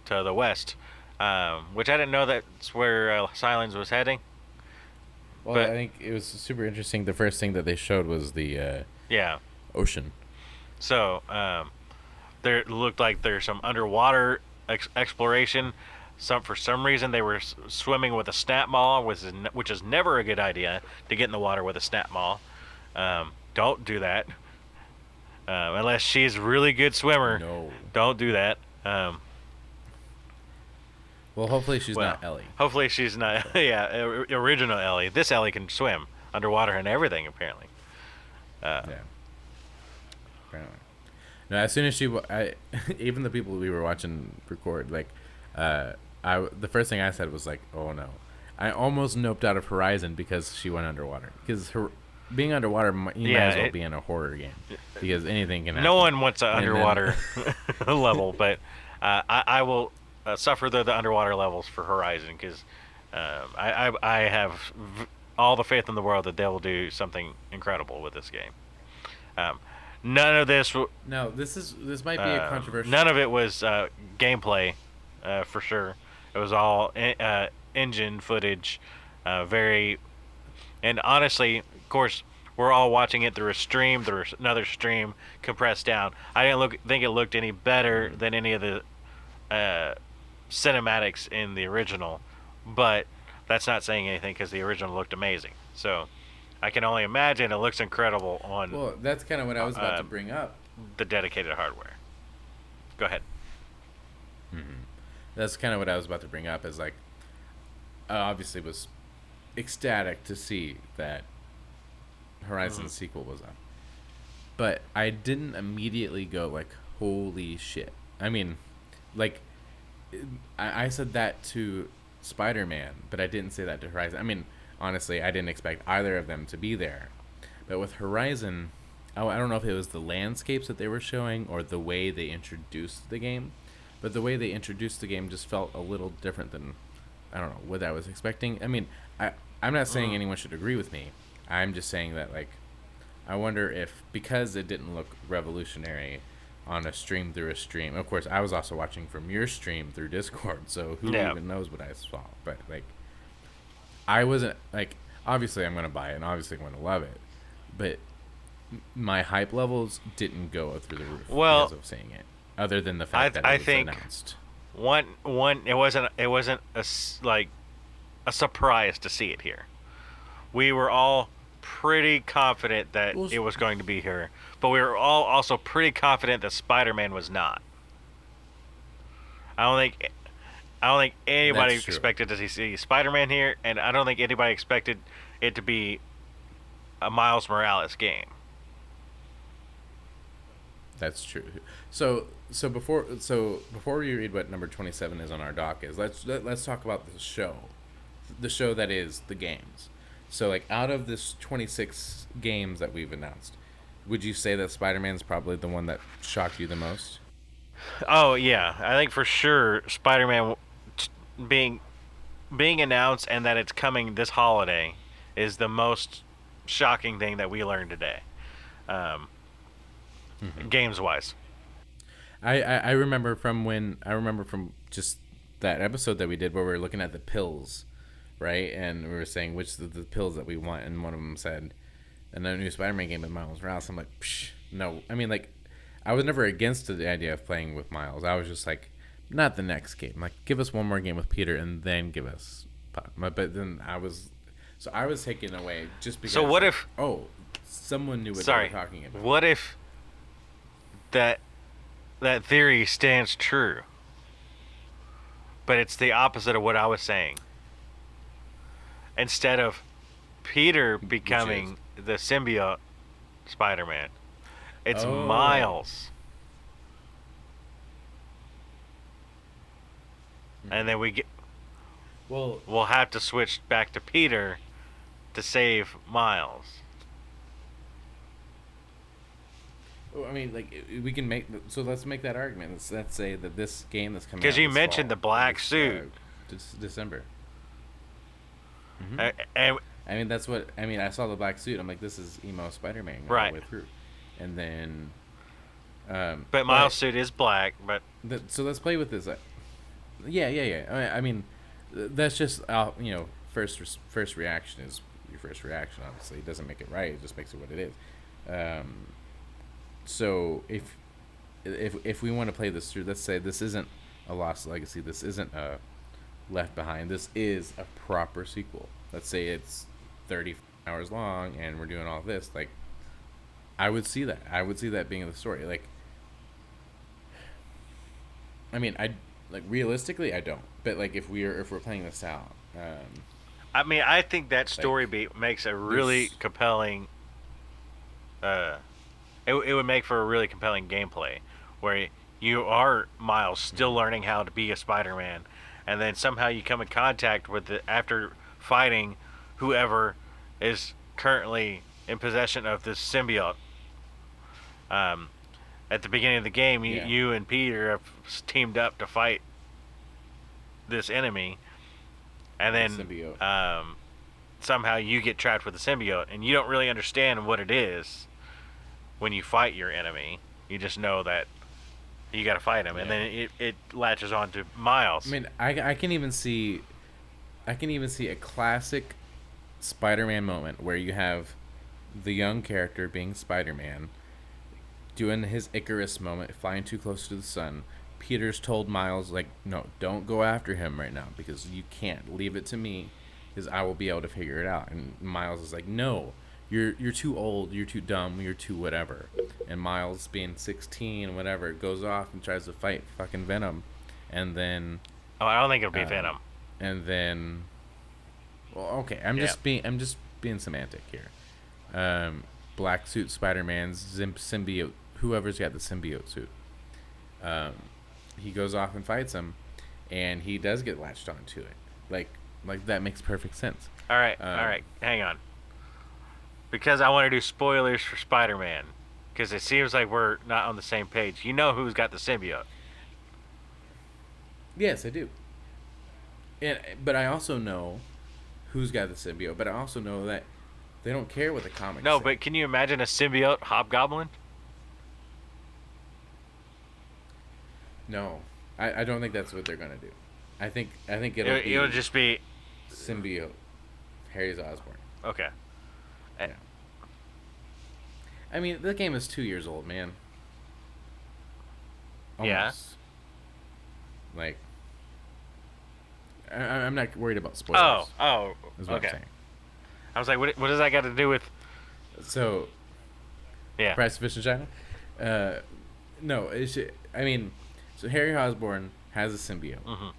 to the west. Which I didn't know that's where Silence was heading. Well, but I think it was super interesting. The first thing that they showed was the ocean. So there looked like there's some underwater exploration. For some reason they were swimming with a snap maw, which is never a good idea to get in the water with a snap maw. Don't do that unless she's a really good swimmer. No, don't do that. Well, hopefully she's not Ellie. Hopefully she's not. Original Ellie. This Ellie can swim underwater and everything, apparently. Apparently. No, as soon as even the people we were watching record, like, the first thing I said was like, oh no, I almost noped out of Horizon because she went underwater. Because being underwater, you might as well be in a horror game because anything can happen. No one wants an underwater level, but I will suffer the underwater levels for Horizon because I have all the faith in the world that they will do something incredible with this game. None of this. No, this might be a controversial. None of it was gameplay, for sure. It was all engine footage, and honestly, of course, we're all watching it through a stream, through another stream, compressed down. I didn't think it looked any better than any of the cinematics in the original, but that's not saying anything because the original looked amazing. So I can only imagine it looks incredible on. Well, that's kind of what I was about to bring up. The dedicated hardware. Go ahead. Mm-hmm. That's kind of what I was about to bring up. Is like, I obviously was ecstatic to see that Horizon sequel was up, but I didn't immediately go like, "Holy shit!" I mean, like, I said that to Spider-Man, but I didn't say that to Horizon. I mean, honestly, I didn't expect either of them to be there. But with Horizon, I don't know if it was the landscapes that they were showing or the way they introduced the game. But the way they introduced the game just felt a little different than, I don't know, what I was expecting. I mean, I'm not saying anyone should agree with me. I'm just saying that, like, I wonder if, because it didn't look revolutionary on a stream through a stream. Of course, I was also watching from your stream through Discord, so who even knows what I saw. But, like, I wasn't, like, obviously I'm going to buy it, and obviously I'm going to love it. But my hype levels didn't go through the roof because of seeing it, other than the fact that it was announced. It wasn't a surprise to see it here. We were all pretty confident that it was going to be here, but we were all also pretty confident that Spider-Man was not. I don't think anybody expected to see Spider-Man here, and I don't think anybody expected it to be a Miles Morales game. That's true. So before we read what number 27 is on our doc is, let's talk about the show that is the games. So, like, out of this 26 games that we've announced, would you say that Spider-Man's probably the one that shocked you the most? Oh yeah, I think for sure Spider-Man being announced and that it's coming this holiday is the most shocking thing that we learned today, games wise. I remember from just that episode that we did where we were looking at the pills, right? And we were saying which of the pills that we want, and one of them said, "And a new Spider-Man game with Miles Morales." I'm like, psh, no. I mean, like, I was never against the idea of playing with Miles. I was just like, not the next game. Like, give us one more game with Peter, and then give us. But then I was taken away just because. So what if? Oh, someone knew what they were talking about. What if that theory stands true, but it's the opposite of what I was saying? Instead of Peter becoming the symbiote Spider-Man, it's Miles. And then we'll have to switch back to Peter to save Miles. Well, I mean, like, we can let's make that argument. Let's say that this game that's coming out because you mentioned the black suit. December. Mm-hmm. I mean, that's what I mean. I saw the black suit. I'm like, this is emo Spider-Man all the way through. And then, but Miles' suit is black. But so let's play with this. Yeah. I mean, that's just first reaction is your first reaction. Obviously, it doesn't make it right. It just makes it what it is. So if we want to play this through, let's say this isn't a Lost Legacy. This isn't a Left Behind. This is a proper sequel. Let's say it's 30 hours long and we're doing all this. Like, I would see that. I would see that being the story. Like, I mean, realistically, I don't. But like, if we're playing this out, I mean, I think that story beat makes a really compelling. It would make for a really compelling gameplay, where you are Miles still learning how to be a Spider-Man, and then somehow you come in contact with it after fighting whoever is currently in possession of this symbiote. At the beginning of the game, you and Peter have teamed up to fight this enemy, and then somehow you get trapped with the symbiote, and you don't really understand what it is when you fight your enemy. You just know that you got to fight him, and then it latches on to Miles. I mean, I can even see a classic Spider-Man moment where you have the young character being Spider-Man doing his Icarus moment, flying too close to the sun. Peter's told Miles, like, no, don't go after him right now because you can't. Leave it to me because I will be able to figure it out. And Miles is like, no, you're too old, you're too dumb, you're too whatever. And Miles, being 16, whatever, goes off and tries to fight fucking Venom. And then... Oh, I don't think it'll be Venom. And then... Well, okay, I'm just being semantic here. Black suit Spider-Man's symbiote, whoever's got the symbiote suit. He goes off and fights him, and he does get latched onto it. Like that makes perfect sense. All right, hang on. Because I want to do spoilers for Spider-Man, because it seems like we're not on the same page. You know who's got the symbiote? Yes, I do. But I also know who's got the symbiote. But I also know that they don't care what the comics say. But can you imagine a symbiote Hobgoblin? No, I don't think that's what they're gonna do. I think it'll just be symbiote Harry Osborn. Okay. Yeah. I mean, the game is 2 years old, man. Almost. Yeah. Like, I'm not worried about spoilers. Oh, is what okay. I'm saying. I was like, what does that got to do with? So, yeah. Price of Fish in China? No, I mean, so Harry Osborn has a symbiote. Mm-hmm.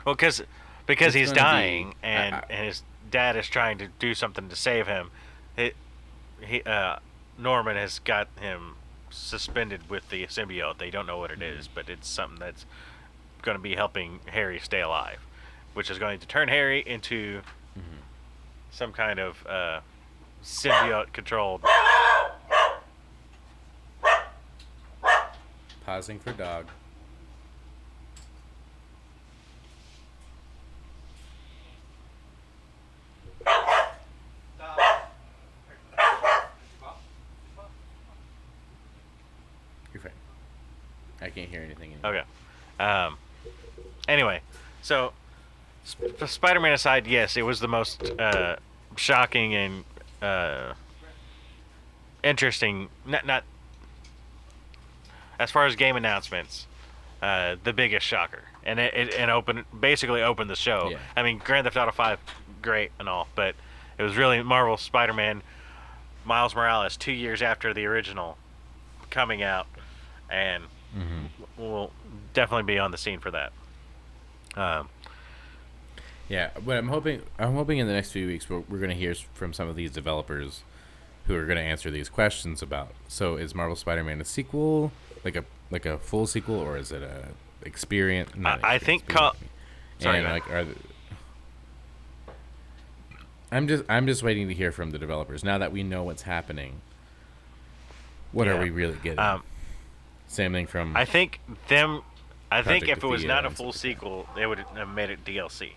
Well, because he's dying and his dad is trying to do something to save him. Norman has got him suspended with the symbiote. They don't know what it is, but it's something that's going to be helping Harry stay alive, which is going to turn Harry into some kind of symbiote-controlled. Pausing for dog. You're fine. I can't hear anything anymore. Okay. Anyway, so Spider-Man aside, yes, it was the most shocking and interesting. Not as far as game announcements, the biggest shocker, and it basically opened the show. Yeah. I mean, Grand Theft Auto 5, great and all, but it was really Marvel Spider-Man, Miles Morales, 2 years after the original coming out, and we'll definitely be on the scene for that. Yeah, but I'm hoping in the next few weeks we're going to hear from some of these developers who are going to answer these questions about. So, is Marvel Spider-Man a sequel, like a full sequel, or is it a experience? I think. I'm just waiting to hear from the developers now that we know what's happening. What are we really getting? Same thing from. I think if it was not a full like sequel, they would have made it DLC.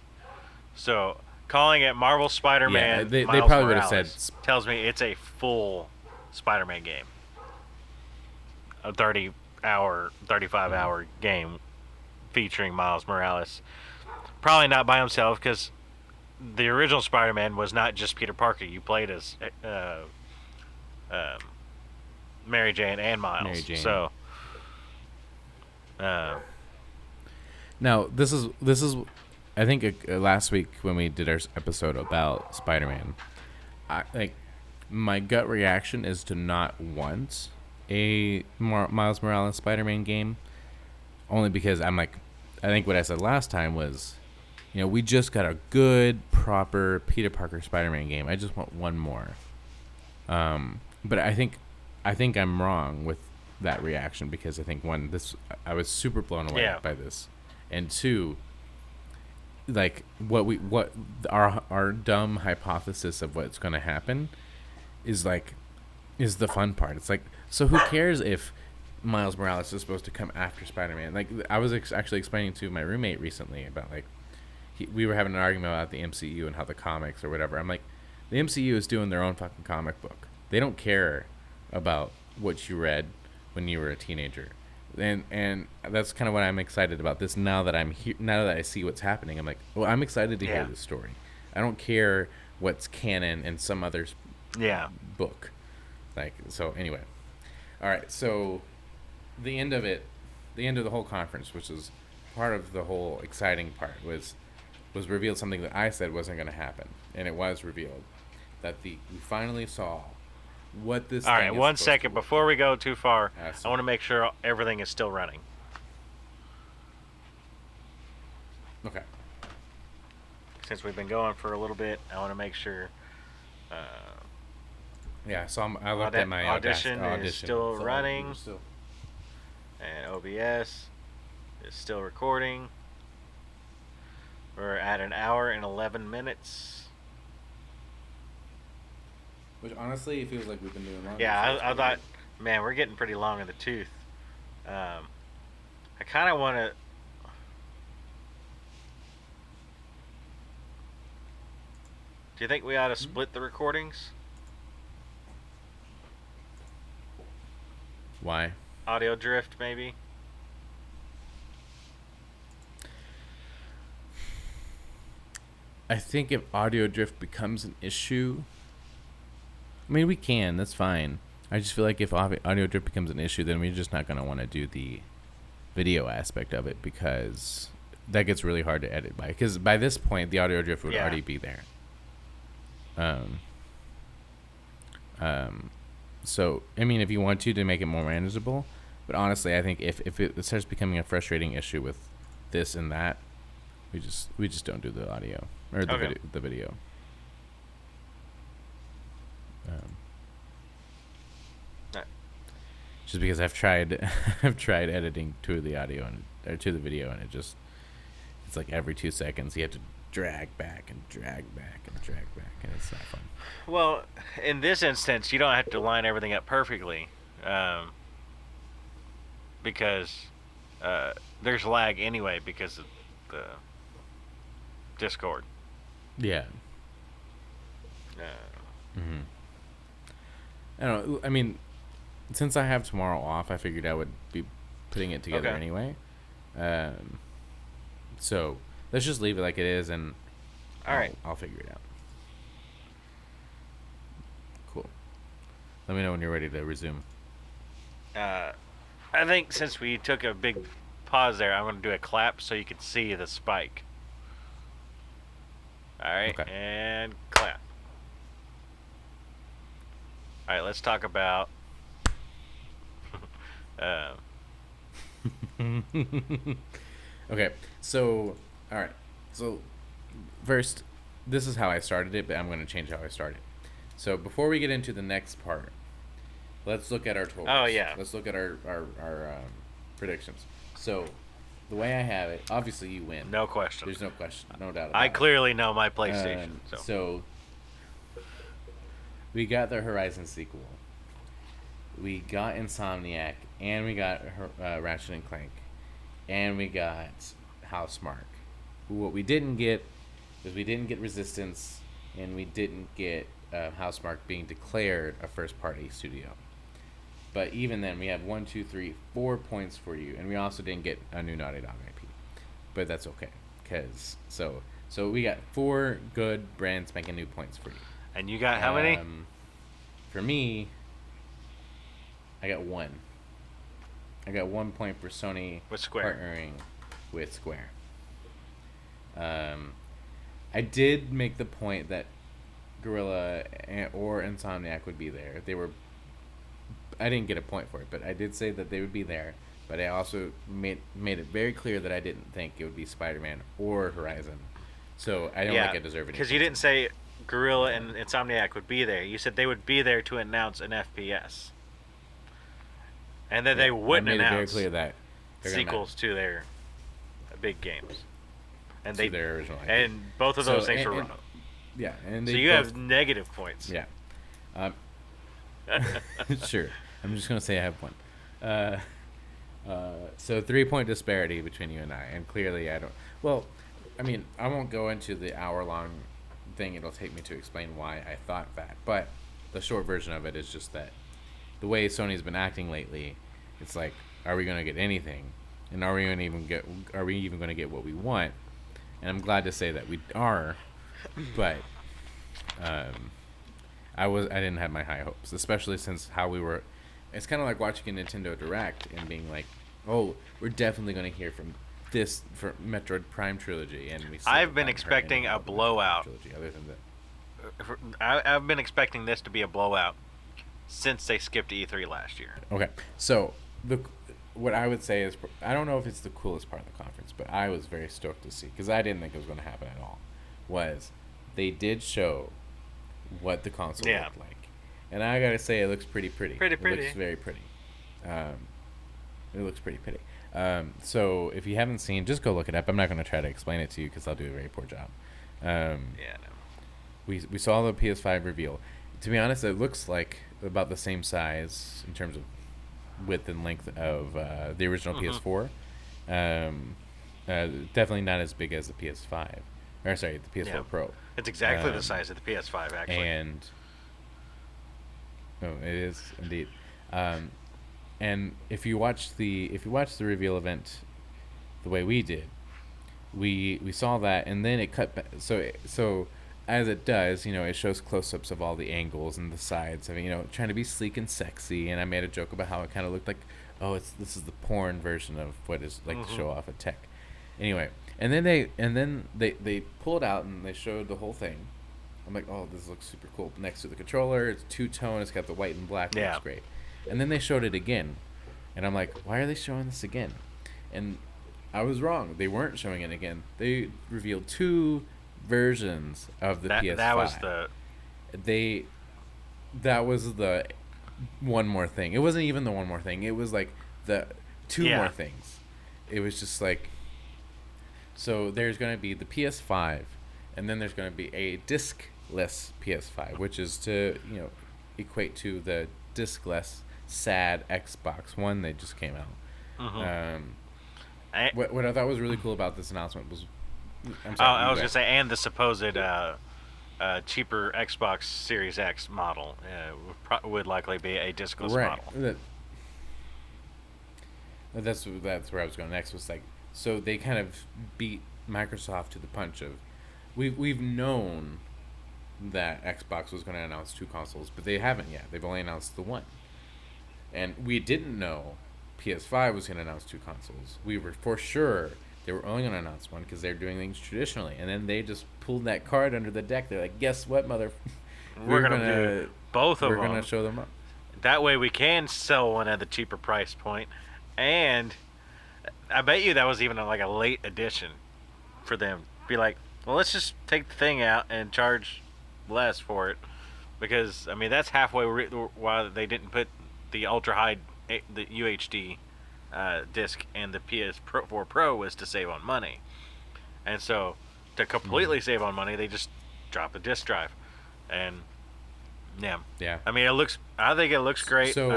So calling it Marvel Spider-Man, they Miles probably would have Morales said. Tells me it's a full Spider-Man game. A 35-hour game featuring Miles Morales. Probably not by himself, because the original Spider-Man was not just Peter Parker. You played as Mary Jane and Miles. Mary Jane. So. Now this is, I think last week when we did our episode about Spider-Man, my gut reaction is to not want a Miles Morales Spider-Man game, only because I think what I said last time was, we just got a good proper Peter Parker Spider-Man game. I just want one more. But I think I'm wrong with that reaction, because I think I was super blown away by this, and two, like what our dumb hypothesis of what's going to happen is like is the fun part. It's like, so who cares if Miles Morales is supposed to come after Spider-Man? Like, I was actually explaining to my roommate recently about, like, we were having an argument about the MCU and how the comics or whatever. I'm like, the MCU is doing their own fucking comic book. They don't care about what you read when you were a teenager. And that's kind of what I'm excited about this now that I'm here. Now that I see what's happening, I'm like, well, I'm excited to hear this story. I don't care what's canon in some other's book. Like, so anyway, all right. So the end of the whole conference, which is part of the whole exciting part, was revealed something that I said wasn't going to happen, and it was revealed that we finally saw what this. All right, 1 second before we go too far. I want to make sure everything is still running. Okay. Since we've been going for a little bit, I want to make sure. Yeah, so I looked at my audition is still running, and OBS is still recording. We're at 1 hour and 11 minutes. Which honestly, it feels like we've been doing longer. Yeah, I thought, man, we're getting pretty long in the tooth. I kind of want to. Do you think we ought to split the recordings? Why? Audio drift, maybe? I think if audio drift becomes an issue, I mean, we can. That's fine. I just feel like if audio drift becomes an issue, then we're just not going to want to do the video aspect of it, because that gets really hard to edit by. Because by this point, the audio drift would already be there. So, I mean, if you want to make it more manageable, but honestly, I think if it starts becoming a frustrating issue with this and that, we just don't do the audio or the video. Just because I've tried editing to the audio or to the video, and it's like every 2 seconds you have to drag back and drag back and drag back, and it's not fun. Well, in this instance, you don't have to line everything up perfectly, because there's lag anyway because of the Discord. Yeah. I don't know. I mean, since I have tomorrow off, I figured I would be putting it together anyway. So let's just leave it like it is, and I'll figure it out. Cool. Let me know when you're ready to resume. I think since we took a big pause there, I'm going to do a clap so you can see the spike. All right, and clap. All right, let's talk about. Okay, so all right, so first, this is how I started it, but I'm going to change how I started. So before we get into the next part, let's look at our totals. Oh yeah. Let's look at our predictions. So the way I have it, obviously you win. No question. There's no question, no doubt about it. I clearly know my PlayStation. So we got the Horizon sequel. We got Insomniac, and we got Ratchet and Clank, and we got Housemarque. What we didn't get is we didn't get Resistance, and we didn't get Housemarque being declared a first-party studio. But even then, we have 1, 2, 3, 4 points for you, and we also didn't get a new Naughty Dog IP. But that's okay, because so we got 4 good brand spanking new points for you. And you got how many? For me, I got 1. I got 1 point for Sony with Square. Partnering with Square. I did make the point that Guerrilla or Insomniac would be there. I didn't get a point for it, but I did say that they would be there. But I also made it very clear that I didn't think it would be Spider-Man or Horizon. So I don't think I deserve it. Because you didn't say Guerrilla and Insomniac would be there. You said they would be there to announce an FPS. And then they wouldn't announce very clear that sequels to their big games. And to their original IP. And both of those things were wrong. Yeah, and so you have negative points. Yeah. Sure. I'm just gonna say I have one. Uh, so 3 point disparity between you and I, and clearly I don't. Well, I mean, I won't go into the hour-long thing it'll take me to explain why I thought that, but the short version of it is just that the way Sony's been acting lately, it's like, are we gonna get anything, and are we even gonna get what we want? And I'm glad to say that we are, but um, I didn't have my high hopes, especially since how we were. It's kind of like watching a Nintendo Direct and being like, "Oh, we're definitely going to hear from this for Metroid Prime trilogy," and we. I've been expecting a blowout. Trilogy, other than that, I've been expecting this to be a blowout since they skipped E3 last year. Okay, so what I would say is, I don't know if it's the coolest part of the conference, but I was very stoked to see, because I didn't think it was going to happen at all. Was they did show what the console looked like. And I gotta say, it looks pretty. It looks very pretty. It looks pretty pretty. So if you haven't seen, just go look it up. I'm not gonna try to explain it to you because I'll do a very poor job. No. We saw the PS5 reveal. To be honest, it looks like about the same size in terms of width and length of the original PS4. Definitely not as big as the PS5. Or sorry, the PS4 Pro. It's exactly the size of the PS5, actually. And it is indeed. And if you watch the reveal event, the way we did, we saw that, and then it cut back. So as it does, it shows close-ups of all the angles and the sides of it, trying to be sleek and sexy. And I made a joke about how it kind of looked like, this is the porn version of what is like to show off a tech. Anyway, and then they pulled out and they showed the whole thing. I'm like, oh, this looks super cool. Next to the controller, it's two-tone. It's got the white and black. It looks great. And then they showed it again. And I'm like, why are they showing this again? And I was wrong. They weren't showing it again. They revealed two versions of the PS5. That was the one more thing. It wasn't even the one more thing. It was like the two more things. It was just like, so there's going to be the PS5, and then there's going to be a disc-less PS5, which is to, equate to the disc-less sad Xbox One that just came out. What I thought was really cool about this announcement was, I was going to say, and the supposed cheaper Xbox Series X model would likely be a disc-less model. That's where I was going next. Was like, so they kind of beat Microsoft to the punch of, we've known that Xbox was going to announce two consoles, but they haven't yet. They've only announced the one. And we didn't know PS5 was going to announce two consoles. We were for sure they were only going to announce one because they're doing things traditionally. And then they just pulled that card under the deck. They're like, guess what, we're going to do both of them. We're going to show them up. That way we can sell one at the cheaper price point. And I bet you that was even like a late addition for them. Be like, well, let's just take the thing out and charge less for it, because that's halfway why they didn't put the ultra high, the UHD disc and the PS4 Pro was to save on money, and so to completely save on money, they just drop the disc drive, and yeah. I think it looks great. So,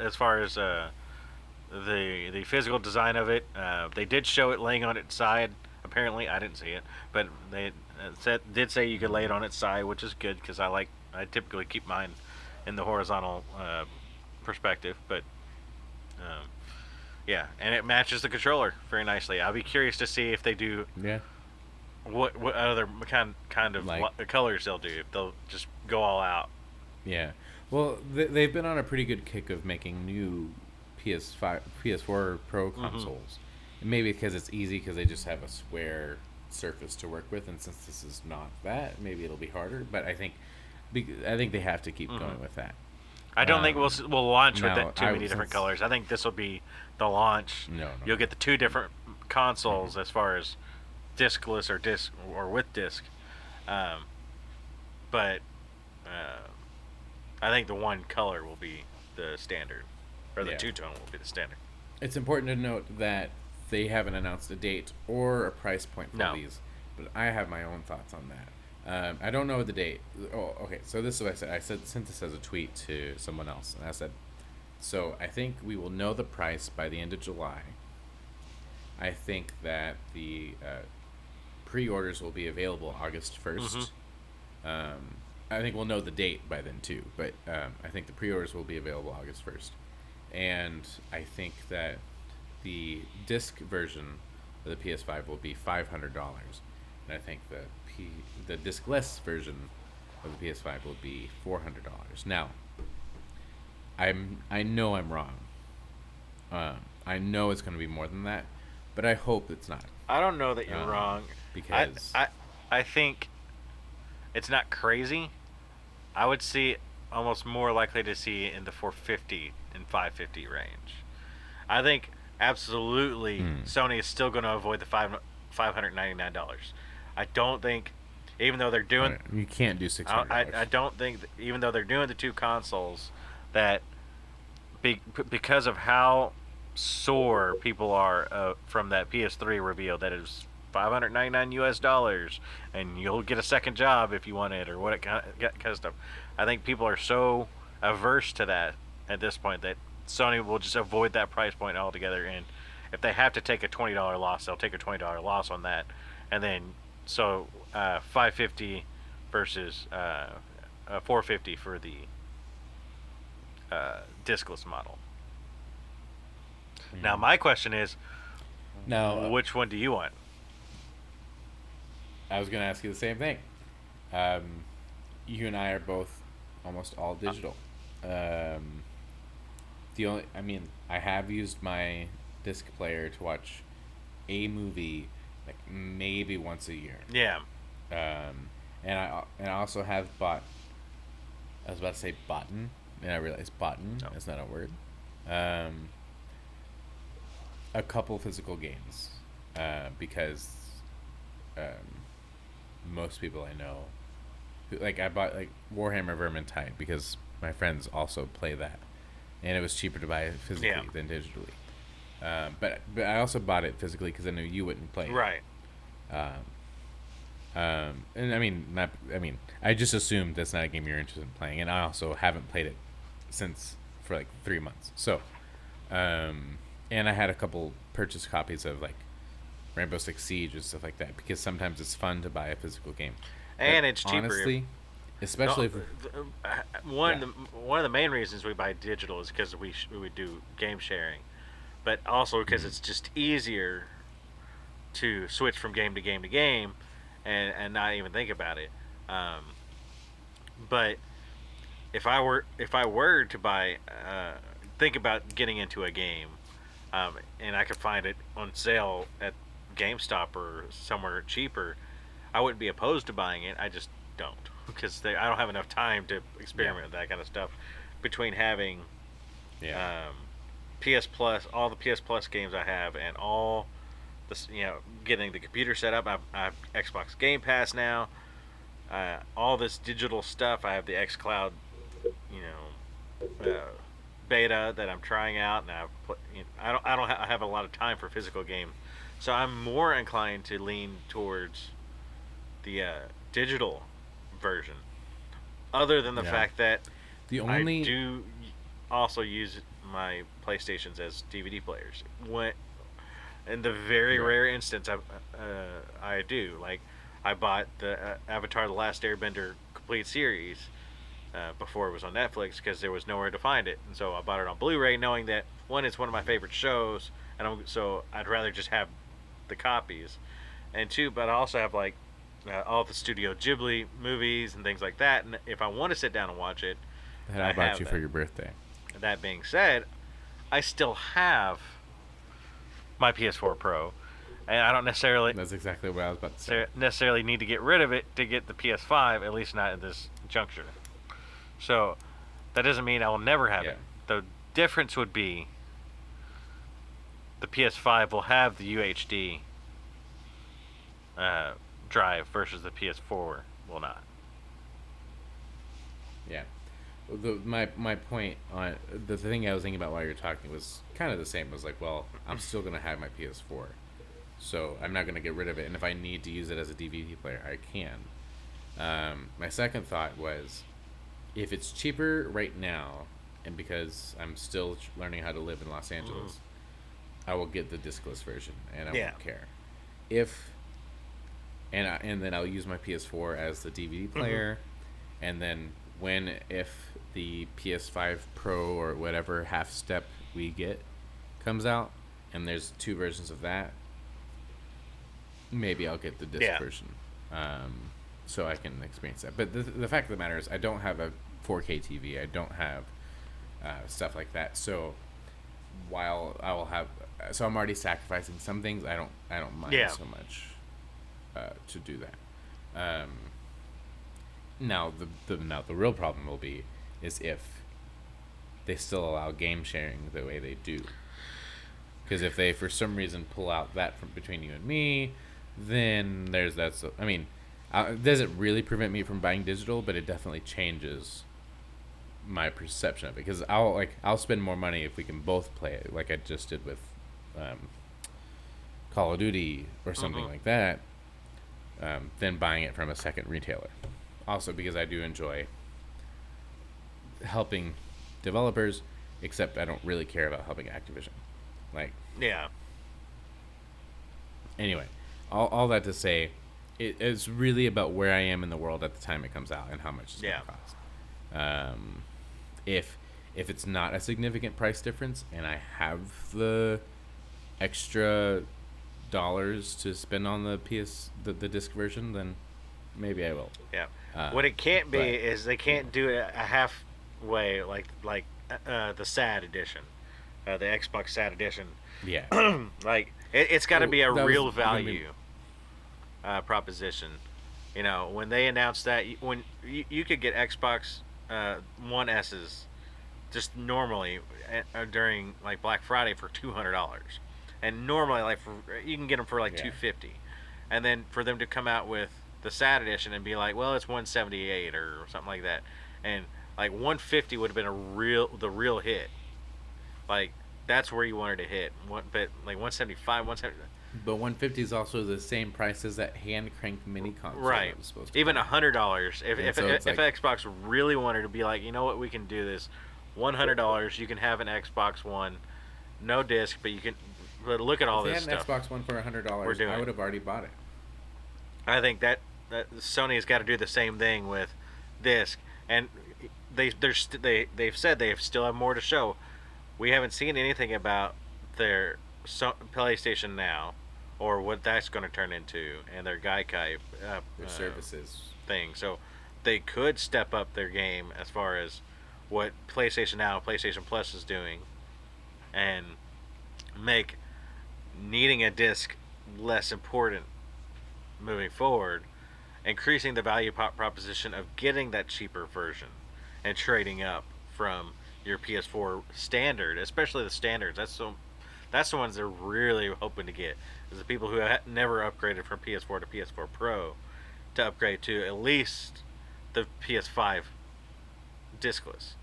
as far as the physical design of it, they did show it laying on its side. Apparently, I didn't see it, but they did say you could lay it on its side, which is good because I typically keep mine in the horizontal perspective. But and it matches the controller very nicely. I'll be curious to see if they do what other kind of colors they'll do. If they'll just go all out. Yeah, well, they've been on a pretty good kick of making new PS4 Pro consoles. Maybe because it's easy because they just have a square surface to work with, and since this is not that, maybe it'll be harder. But I think they have to keep going with that. I don't think we'll launch with too many different colors. I think this will be the launch. No. You'll get the two different consoles as far as discless or with disc. But I think the one color will be the standard, or the two-tone will be the standard. It's important to note that they haven't announced a date or a price point for these, but I have my own thoughts on that. I don't know the date. Oh, okay. So this is what I said. I sent this as a tweet to someone else, and I said, so I think we will know the price by the end of July. I think that the pre-orders will be available August 1st. I think we'll know the date by then too, but I think the pre-orders will be available August 1st. And I think that the disc version of the PS5 will be $500. And I think the discless version of the PS5 will be $400. Now, I know I'm wrong. I know it's going to be more than that, but I hope it's not. I don't know that you're wrong. Because I think it's not crazy. I would see almost more likely to see in the 450 and 550 range. I think absolutely Sony is still going to avoid the $599. I don't think, even though they're doing, you can't do $600. I don't think even though they're doing the two consoles, that because of how sore people are from that PS3 reveal, that is $599 and you'll get a second job if you want it, or what kind of stuff. I think people are so averse to that at this point that Sony will just avoid that price point altogether, and if they have to take a $20 loss, they'll take a $20 loss on that. And then so $550 versus $450 for the discless model. Now my question is, which one do you want? I was going to ask you the same thing. You and I are both almost all digital. I have used my disc player to watch a movie like maybe once a year. Yeah. And I also have bought. I was about to say boughten, and I realized boughten is not a word. A couple physical games, because most people I know, like I bought like Warhammer Vermintide because my friends also play that, and it was cheaper to buy it physically than digitally. But I also bought it physically because I knew you wouldn't play it. Right. And I just assumed that's not a game you're interested in playing, and I also haven't played it for like 3 months. So, and I had a couple purchase copies of like Rainbow Six Siege and stuff like that because sometimes it's fun to buy a physical game. And but it's cheaper. Honestly, especially one of the main reasons we buy digital is because we do game sharing, but also because it's just easier to switch from game to game to game and not even think about it. But if I were to buy, think about getting into a game, and I could find it on sale at GameStop or somewhere cheaper, I wouldn't be opposed to buying it. I just don't, because I don't have enough time to experiment with that kind of stuff. Between having PS Plus, all the PS Plus games I have, and all this, getting the computer set up. I have Xbox Game Pass now. All this digital stuff. I have the xCloud, beta that I'm trying out, and I have a lot of time for physical games, so I'm more inclined to lean towards the digital version. Other than the fact that I do also use my PlayStations as DVD players. In the very rare instance I do, like I bought the Avatar: The Last Airbender complete series before it was on Netflix because there was nowhere to find it, and so I bought it on Blu-ray, knowing that one, it's one of my favorite shows, and so I'd rather just have the copies, and two, but I also have like all the Studio Ghibli movies and things like that, and if I want to sit down and watch it, that I bought you for your birthday. That being said, I still have my PS4 Pro, and I don't necessarily. That's exactly what I was about to say. Necessarily need to get rid of it to get the PS5, at least not at this juncture. So that doesn't mean I will never have it. The difference would be the PS5 will have the UHD drive versus the PS4 will not. Yeah. My point on the thing I was thinking about while you were talking was kind of the same. It was like, well, I'm still gonna have my PS4, so I'm not gonna get rid of it. And if I need to use it as a DVD player, I can. My second thought was, if it's cheaper right now, and because I'm still learning how to live in Los Angeles, I will get the discless version, and I won't care. If and then I'll use my PS4 as the DVD player, and then if the PS5 Pro or whatever half step we get comes out, and there's 2 versions of that, maybe I'll get the disc version, so I can experience that. But the fact of the matter is, I don't have a 4K TV. I don't have stuff like that. So while I will have, so I'm already sacrificing some things. I don't mind so much to do that. Now the real problem will be is if they still allow game sharing the way they do. Because if they for some reason pull out that from between you and me, then there's that. So, I mean, it doesn't really prevent me from buying digital, but it definitely changes my perception of it. Because I'll spend more money if we can both play it, like I just did with Call of Duty or something like that, than buying it from a second retailer. Also, because I do enjoy helping developers, except I don't really care about helping Activision. Anyway, all that to say, it's really about where I am in the world at the time it comes out and how much it's going to cost. If it's not a significant price difference and I have the extra dollars to spend on the the disc version, then maybe I will. What it can't be is they can't do it a halfway like the SAD edition, the Xbox SAD edition. It's got to be a real value proposition. When they announced that, when you could get Xbox One S's just normally during like Black Friday for $200, and normally you can get them for like $250, and then for them to come out with the SAD edition and be like, well, it's $178 or something like that, and like $150 would have been the real hit. Like that's where you wanted to hit. But like $175, $170. But $150 is also the same price as that hand cranked mini console. Right. Was supposed to even $100. If Xbox really wanted to be like, you know what, we can do this, $100, you can have an Xbox One, no disc, but you can. But look at all this stuff. If they had an Xbox One for $100, I would have already bought it. I think that Sony has got to do the same thing with disc, and they've said they still have more to show. We haven't seen anything about their PlayStation Now, or what that's going to turn into, and their Gaikai their services thing. So they could step up their game as far as what PlayStation Now, PlayStation Plus is doing, and make needing a disc less important moving forward, increasing the value proposition of getting that cheaper version and trading up from your PS4 standard, especially the standards. That's the ones they're really hoping to get, is the people who have never upgraded from PS4 to PS4 Pro to upgrade to at least the PS5 discless.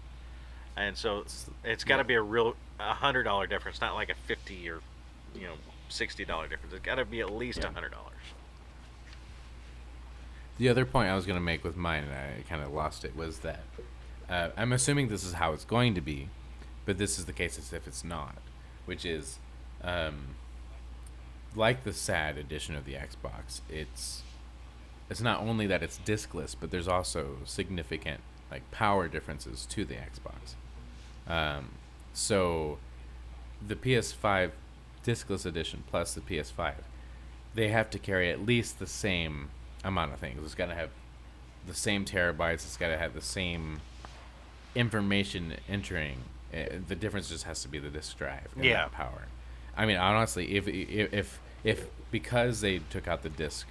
And so it's got to be a real $100 difference, not like a $50 or $60 difference. It's got to be at least $100. The other point I was going to make with mine, and I kind of lost it, was that I'm assuming this is how it's going to be, but this is the case as if it's not, which is like the SAD edition of the Xbox. It's not only that it's discless, but there's also significant like power differences to the Xbox. So the PS5 discless edition plus the PS5, they have to carry at least the same amount of things. It's got to have the same terabytes. It's got to have the same information entering. The difference just has to be the disk drive and that power. I mean, honestly, if because they took out the disk,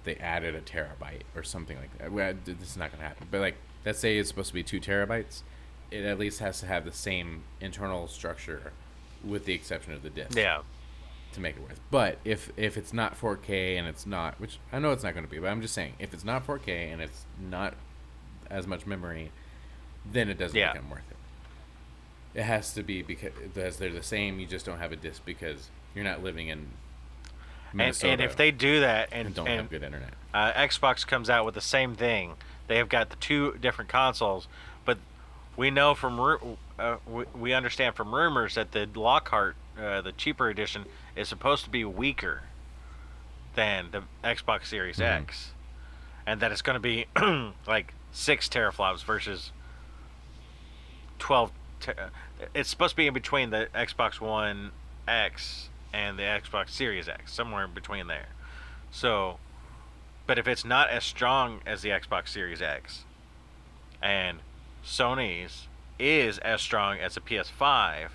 they added a terabyte or something like that. Well, this is not going to happen. But like, let's say it's supposed to be 2 terabytes, it at least has to have the same internal structure, with the exception of the disk. To make it worth. But if it's not 4K and it's not, which I know it's not going to be, but I'm just saying, if it's not 4K and it's not as much memory, then it doesn't become worth it. It has to be because they're the same. You just don't have a disc because you're not living in Minnesota, and if they do that and don't have good internet, Xbox comes out with the same thing. They have got the two different consoles, but we know we understand from rumors that the Lockhart, the cheaper edition, is supposed to be weaker than the Xbox Series X, and that it's going to be like 6 teraflops versus 12. It's supposed to be in between the Xbox One X and the Xbox Series X, somewhere in between there. So, but if it's not as strong as the Xbox Series X, and Sony's is as strong as the PS5,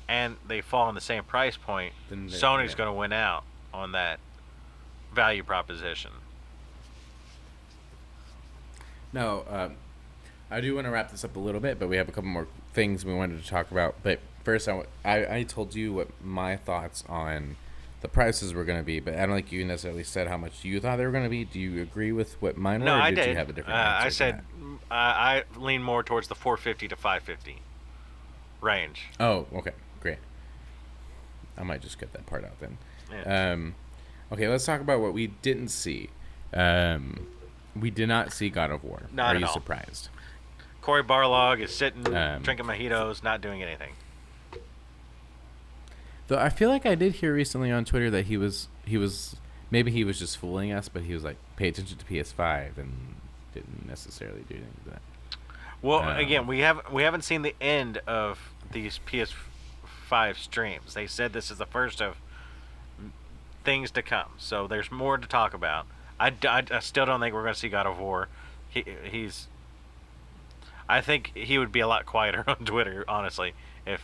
and they fall in the same price point, then Sony's going to win out on that value proposition. No, I do want to wrap this up a little bit, but we have a couple more things we wanted to talk about. But first, I told you what my thoughts on the prices were going to be, but I don't think you necessarily said how much you thought they were going to be. Do you agree with what mine were? No, I did. You have a different answer? I said I lean more towards the 450 to 550 range. Oh, okay, great. I might just cut that part out then. Yeah. Okay, let's talk about what we didn't see. We did not see God of War. Not Are you all. surprised? Corey Barlog is sitting, drinking mojitos, not doing anything. Though I feel like I did hear recently on Twitter that he was maybe he was just fooling us, but he was like, pay attention to PS5 and didn't necessarily do anything to that. Well, again, we haven't seen the end of these PS5 streams. They said this is the first of things to come, so there's more to talk about. I still don't think we're going to see God of War. I think he would be a lot quieter on Twitter, honestly, if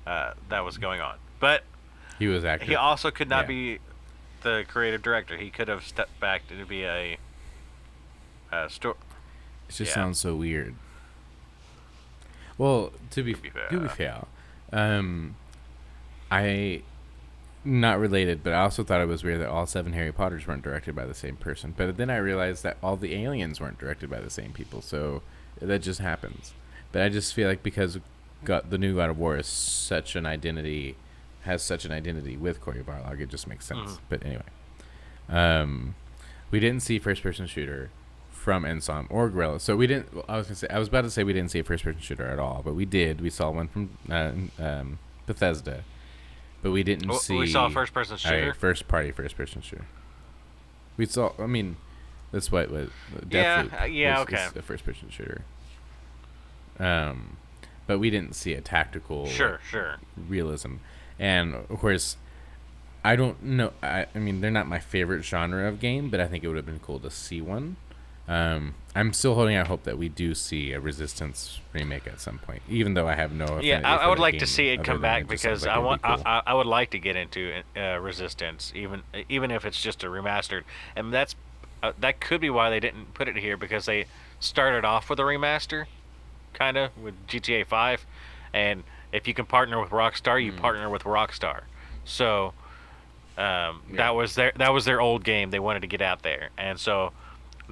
that was going on. But he was active. He also could not be the creative director. He could have stepped back to be a store. It just sounds so weird. Well, to be fair, I not related, but I also thought it was weird that all 7 Harry Potters weren't directed by the same person. But then I realized that all the aliens weren't directed by the same people, so that just happens. But I just feel like because the new God of War is has such an identity with Corey Barlog, it just makes sense. But anyway, we didn't see first-person shooter from Ensom or Guerrilla. So we didn't. I was about to say we didn't see a first-person shooter at all, but we did. We saw one from Bethesda. But we didn't see. We saw a first-person shooter. First-person shooter. We saw. I mean, that's what was. Okay. Was a first-person shooter. But we didn't see a tactical. Sure. Realism, and of course, I don't know. I mean, they're not my favorite genre of game, but I think it would have been cool to see one. I'm still holding out hope that we do see a Resistance remake at some point, even though I have no. I would like to see it come back because I would like to get into Resistance, even if it's just a remastered, and that could be why they didn't put it here, because they started off with a remaster, kind of with GTA 5, and if you can partner with Rockstar, you partner with Rockstar. So that was their old game. They wanted to get out there, and so.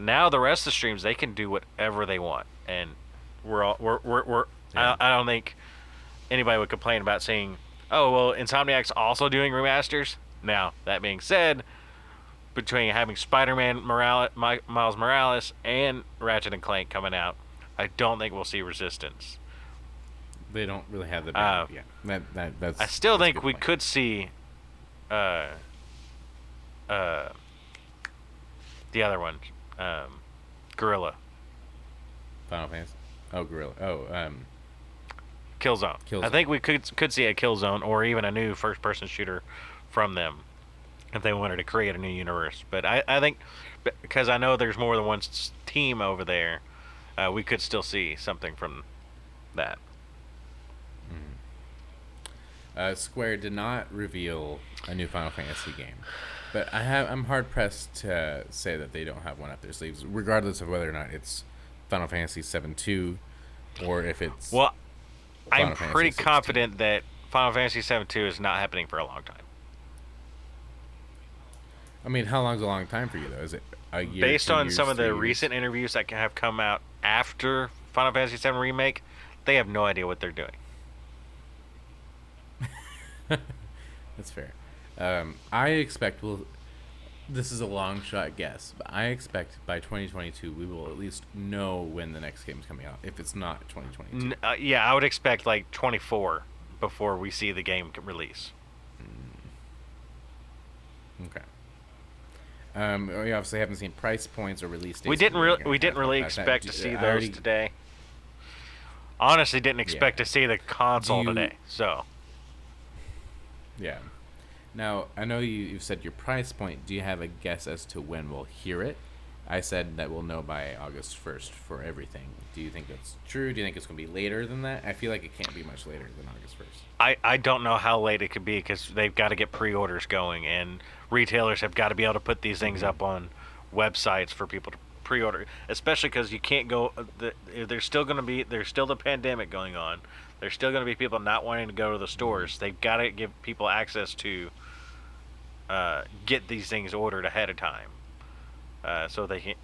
Now the rest of the streams, they can do whatever they want, and I don't think anybody would complain about saying, oh well, Insomniac's also doing remasters. Now that being said, between having Spider-Man Miles Morales and Ratchet and Clank coming out, I don't think we'll see Resistance. They don't really have the bandwidth yet. That's. I still think we could see the other one. Guerrilla. Final Fantasy. Oh, Guerrilla. Oh, Killzone. I think we could see a Killzone or even a new first-person shooter from them if they wanted to create a new universe. But I think, because I know there's more than one team over there, we could still see something from that. Square did not reveal a new Final Fantasy game. But I'm hard pressed to say that they don't have one up their sleeves, regardless of whether or not it's Final Fantasy 7-2 or if it's. Well, I'm pretty confident that Final Fantasy 7-2 is not happening for a long time. I mean, how long's a long time for you though? Is it a year? Based on some of the recent interviews that have come out after Final Fantasy 7 Remake, they have no idea what they're doing. That's fair. I expect this is a long shot guess, but I expect by 2022 we will at least know when the next game is coming out. If it's not 2022, yeah, I would expect like 24 before we see the game release. Okay. We obviously haven't seen price points or release dates. We didn't really expect to see those today. Honestly, didn't expect to see the console today. So. Yeah. Now, I know you've said your price point. Do you have a guess as to when we'll hear it? I said that we'll know by August 1st for everything. Do you think that's true? Do you think it's going to be later than that? I feel like it can't be much later than August 1st. I don't know how late it could be because they've got to get pre-orders going, and retailers have got to be able to put these things up on websites for people to pre-order, especially because you can't go. There's still the pandemic going on. There's still going to be people not wanting to go to the stores. They've got to give people access to get these things ordered ahead of time, so they can.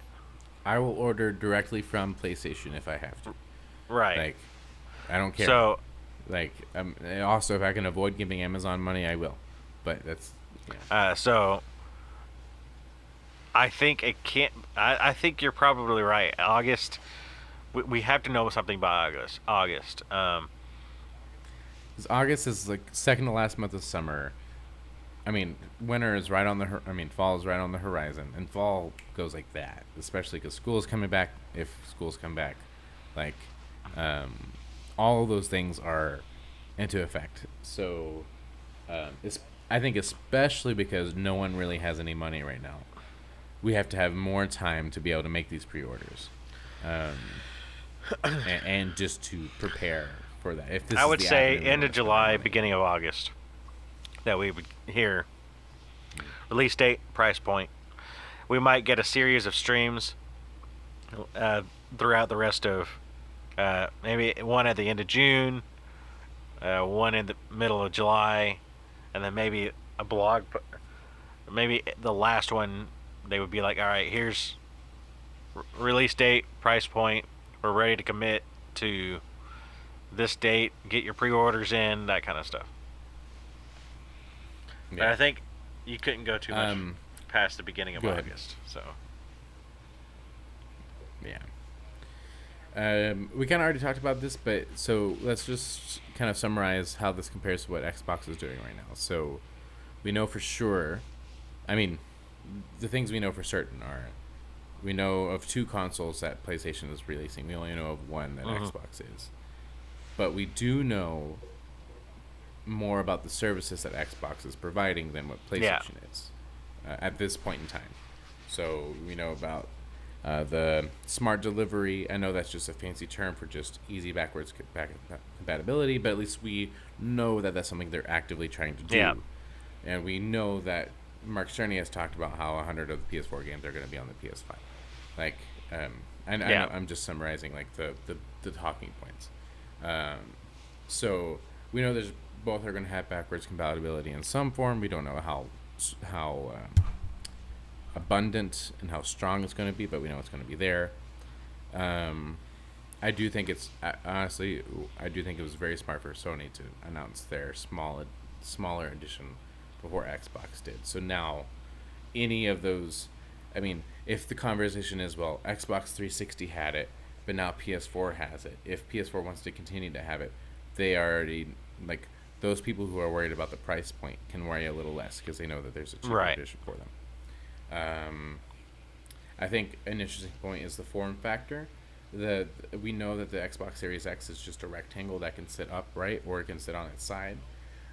I will order directly from PlayStation if I have to. Right. Like, I don't care. So, like, also if I can avoid giving Amazon money, I will. But that's. Yeah. So. I think it can't. I think you're probably right. August. We have to know something by August. August is like second to last month of summer. I mean, winter is right on the. Fall is right on the horizon, and fall goes like that. Especially because school is coming back. If schools come back, like, all of those things are into effect. So, I think especially because no one really has any money right now, we have to have more time to be able to make these pre-orders, and just to prepare for that. If this I is would the say avenue end of that's July, coming. beginning of August, that we would hear release date, price point. We might get a series of streams throughout the rest of maybe one at the end of June, one in the middle of July, and then maybe a blog. Maybe the last one, they would be like, all right, here's release date, price point. We're ready to commit to this date. Get your pre-orders in, that kind of stuff. Yeah. But I think you couldn't go too much past the beginning of August. So. Yeah. We kind of already talked about this, but so let's just kind of summarize how this compares to what Xbox is doing right now. So we know for sure. The things we know for certain are, we know of 2 consoles that PlayStation is releasing. We only know of one that Xbox is. But we do know more about the services that Xbox is providing than what PlayStation is at this point in time. So we know about the smart delivery. I know that's just a fancy term for just easy backwards compatibility, but at least we know that that's something they're actively trying to do. Yeah. And we know that Mark Cerny has talked about how 100 of the PS4 games are going to be on the PS5. Like, I know I'm just summarizing like the talking points. So we know there's both are going to have backwards compatibility in some form. We don't know how abundant and how strong it's going to be, but we know it's going to be there. I do think it was very smart for Sony to announce their smaller edition before Xbox did. So now, any of those, if the conversation is, well, Xbox 360 had it, but now PS4 has it. If PS4 wants to continue to have it, they already, like, those people who are worried about the price point can worry a little less because they know that there's a cheaper edition for them. I think an interesting point is the form factor. We know that the Xbox Series X is just a rectangle that can sit upright or it can sit on its side.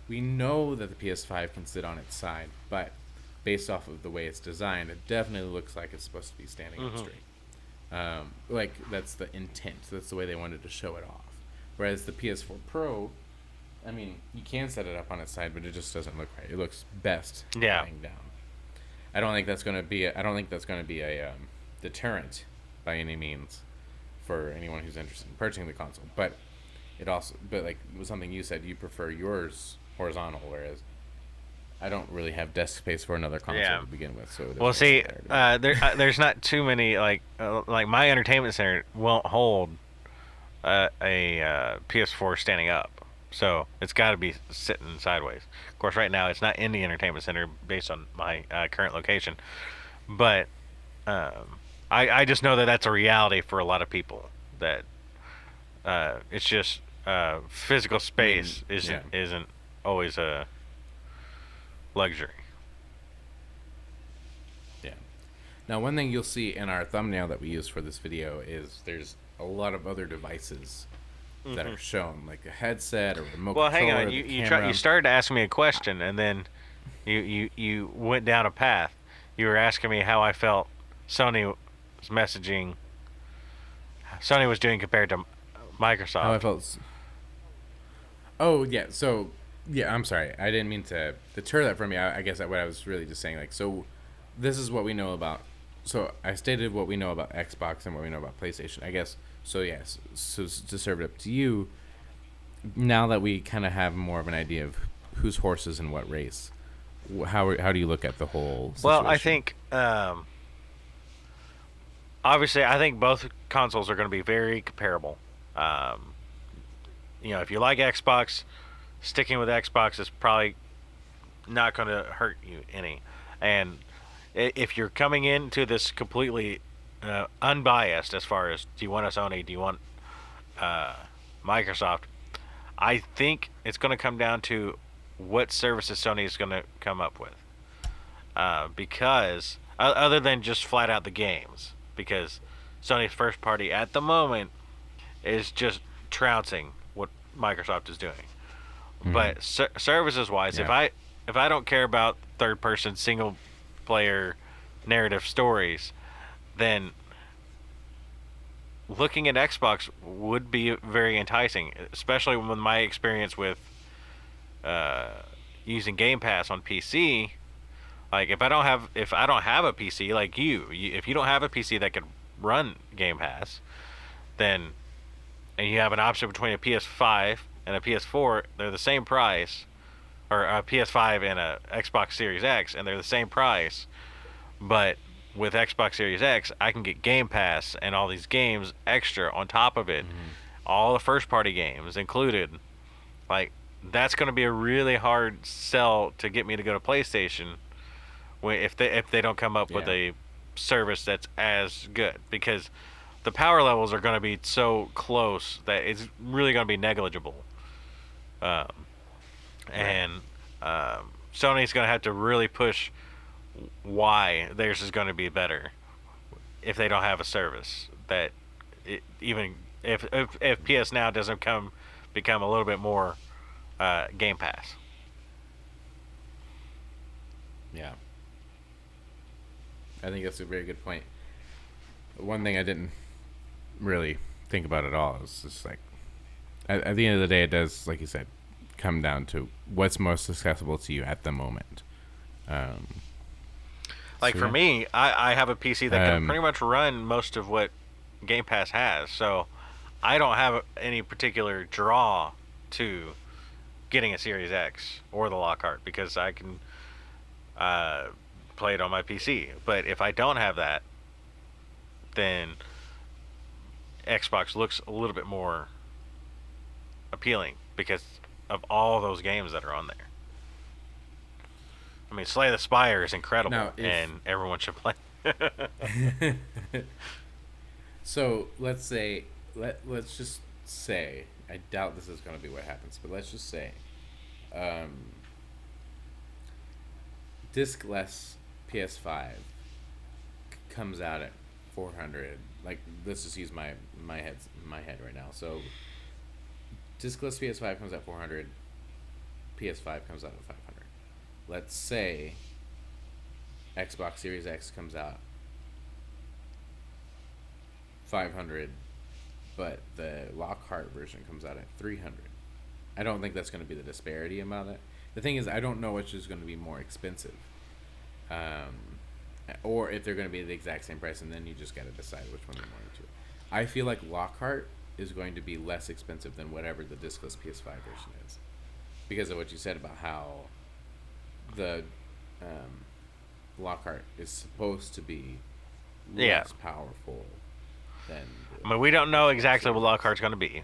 We know that the PS5 can sit on its side, but based off of the way it's designed, it definitely looks like it's supposed to be standing up straight. Like, that's the intent. That's the way they wanted to show it off. Whereas the PS4 Pro, you can set it up on its side, but it just doesn't look right. It looks best lying down. I don't think that's going to be a deterrent by any means for anyone who's interested in purchasing the console. But like with something you said, you prefer yours horizontal, whereas I don't really have desk space for another console to begin with. So well, see, there's not too many like my entertainment center won't hold a PS4 standing up. So it's got to be sitting sideways. Of course, right now it's not in the entertainment center based on my current location, but I just know that that's a reality for a lot of people. That it's just physical I mean, space isn't yeah. isn't always a luxury. Yeah. Now, one thing you'll see in our thumbnail that we use for this video is there's a lot of other devices that are shown, like a headset, a remote Well, hang controller, on. the You camera. started to ask me a question, and then you went down a path. You were asking me how I felt Sony was messaging. Sony was doing compared to How I Microsoft. felt. Oh yeah, so yeah, I'm sorry. I didn't mean to deter that from you. I guess what I was really just saying, like, so this is what we know about. So I stated what we know about Xbox and what we know about PlayStation. I guess so. Yes. So to serve it up to you, now that we kind of have more of an idea of whose horse is in what race, how do you look at the whole Well, I situation? think obviously I think both consoles are going to be very comparable. Um, if you like Xbox, sticking with Xbox is probably not going to hurt you any. And if you're coming into this completely unbiased as far as do you want a Sony, do you want uh, Microsoft, I think it's going to come down to what services Sony is going to come up with. Because other than just flat out the games, because Sony's first party at the moment is just trouncing what Microsoft is doing. Mm-hmm. But services wise, Yeah. if I don't care about third person single player narrative stories, then looking at Xbox would be very enticing, especially with my experience with uh, using Game Pass on PC. Like if I don't have a PC like if you don't have a PC that could run Game Pass, then and you have an option between a PS5 and a PS4, they're the same price, or a PS5 and a Xbox Series X, and they're the same price. But with Xbox Series X, I can get Game Pass and all these games extra on top of it, Mm-hmm. all the first party games included. Like that's going to be a really hard sell to get me to go to PlayStation if they don't come up with Yeah. a service that's as good, because the power levels are going to be so close that it's really going to be negligible. Um, Right. and Sony's going to have to really push why theirs is going to be better if they don't have a service that even if PS Now doesn't become a little bit more Game Pass. Yeah. I think that's a very good point. One thing I didn't really think about at all is just like at the end of the day, it does, like you said, come down to what's most accessible to you at the moment. Um, Like so for yeah. me, I have a PC that can Um, pretty much run most of what Game Pass has, so I don't have any particular draw to getting a Series X or the Lockhart because I can uh, play it on my PC. But if I don't have that, then Xbox looks a little bit more appealing because of all those games that are on there. I mean, Slay the Spire is now, incredible, if and everyone should play. so, let's just say I doubt this is going to be what happens, but let's just say um, discless PS5 comes out at 400. Like, let's just use my head right now. So discless PS5 comes at 400. PS5 comes out at 500. Let's say Xbox Series X comes out 500, but the Lockhart version comes out at 300. I don't think that's going to be the disparity about it. The thing is, I don't know which is going to be more expensive, um, or if they're going to be the exact same price, and then you just got to decide which one you're more into. I feel like Lockhart is going to be less expensive than whatever the discless PS5 version is, because of what you said about how the Lockhart is supposed to be Yeah, less powerful than I mean, we don't the know Xbox exactly what Series X. Lockhart's going to be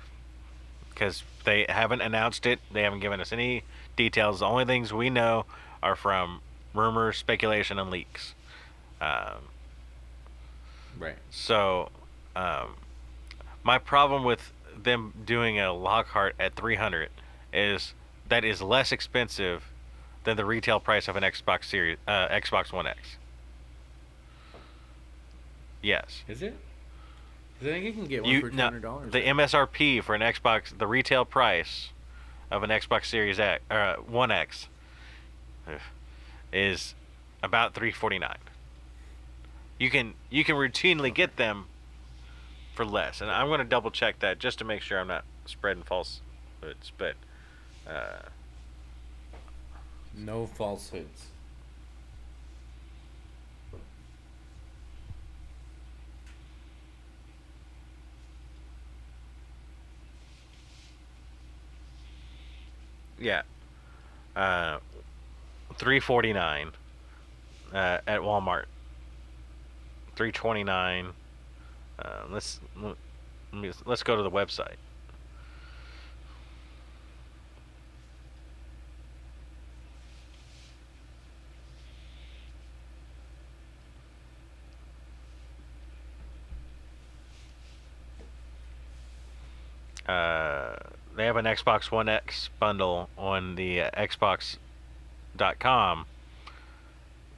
because they haven't announced it. They haven't given us any details. The only things we know are from rumors, speculation, and leaks. Right. So, my problem with them doing a Lockhart at 300 is that is less expensive than the retail price of an Xbox One X. Yes. Is it? I think you can get one for $200. The MSRP for an Xbox, the retail price of an Xbox Series X, One X, is about $349. You can routinely get them for less, and I'm going to double check that just to make sure I'm not spreading falsehoods. But no falsehoods. yeah, $349 at Walmart. $329. Let's go to the website. They have an Xbox One X bundle on the Xbox.com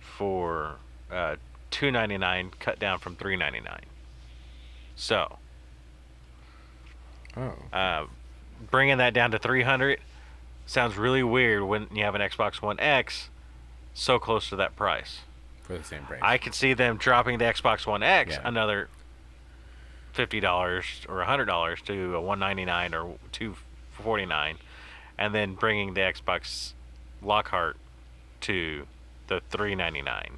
for $299, cut down from $399. So, bringing that down to $300 sounds really weird when you have an Xbox One X so close to that price. For the same price. I could see them dropping the Xbox One X another $50 or $100 to a $199 or $249, and then bringing the Xbox Lockhart to the $399.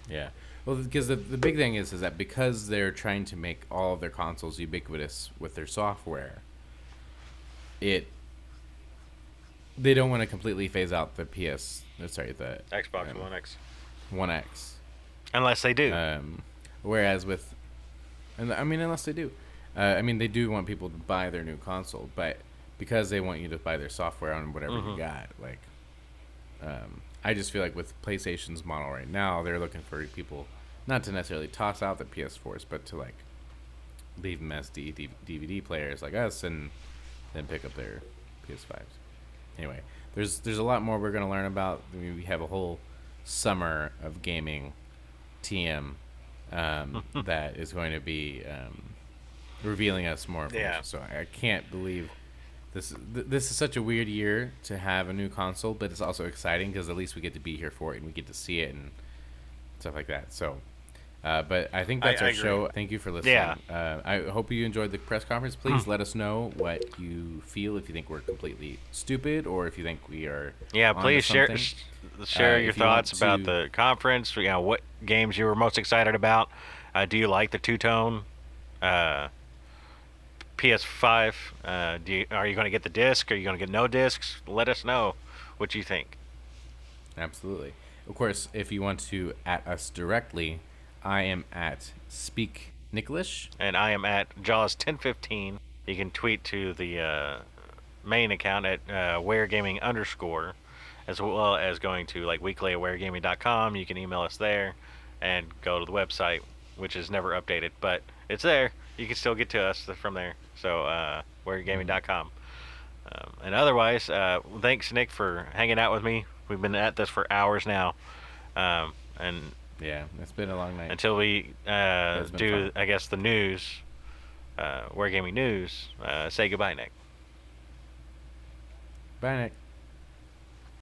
Yeah. Well, because the big thing is that because they're trying to make all of their consoles ubiquitous with their software, they don't want to completely phase out the the Xbox One X. One X. Unless they do. Whereas with, unless they do. They do want people to buy their new console, but because they want you to buy their software on whatever you got, I just feel like with PlayStation's model right now, they're looking for people not to necessarily toss out the PS4s, but to leave them as DVD players like us, and then pick up their PS5s. Anyway, there's a lot more we're gonna learn about. We have a whole summer of gaming TM that is going to be revealing us more information. Yeah. So I can't believe. This is such a weird year to have a new console, but it's also exciting because at least we get to be here for it and we get to see it and stuff like that. So, but I think that's our show. Thank you for listening. Yeah. I hope you enjoyed the press conference. Please let us know what you feel, if you think we're completely stupid or if you think we are. Yeah, please share your thoughts about the conference. What games you were most excited about. Do you like the two-tone PS5? Are you going to get the disc? Are you going to get no discs? Let us know what you think. Absolutely. Of course, if you want to at us directly, I am at Speak Nicholas. And I am at Jaws1015. You can tweet to the main account at WareGaming_, as well as going to weekly at WareGaming.com. You can email us there and go to the website, which is never updated, but it's there. You can still get to us from there. So, WareGaming.com. And otherwise, thanks, Nick, for hanging out with me. We've been at this for hours now. And yeah, it's been a long night. Until we do, fun. I guess, the news, Wargaming news, say goodbye, Nick. Bye, Nick.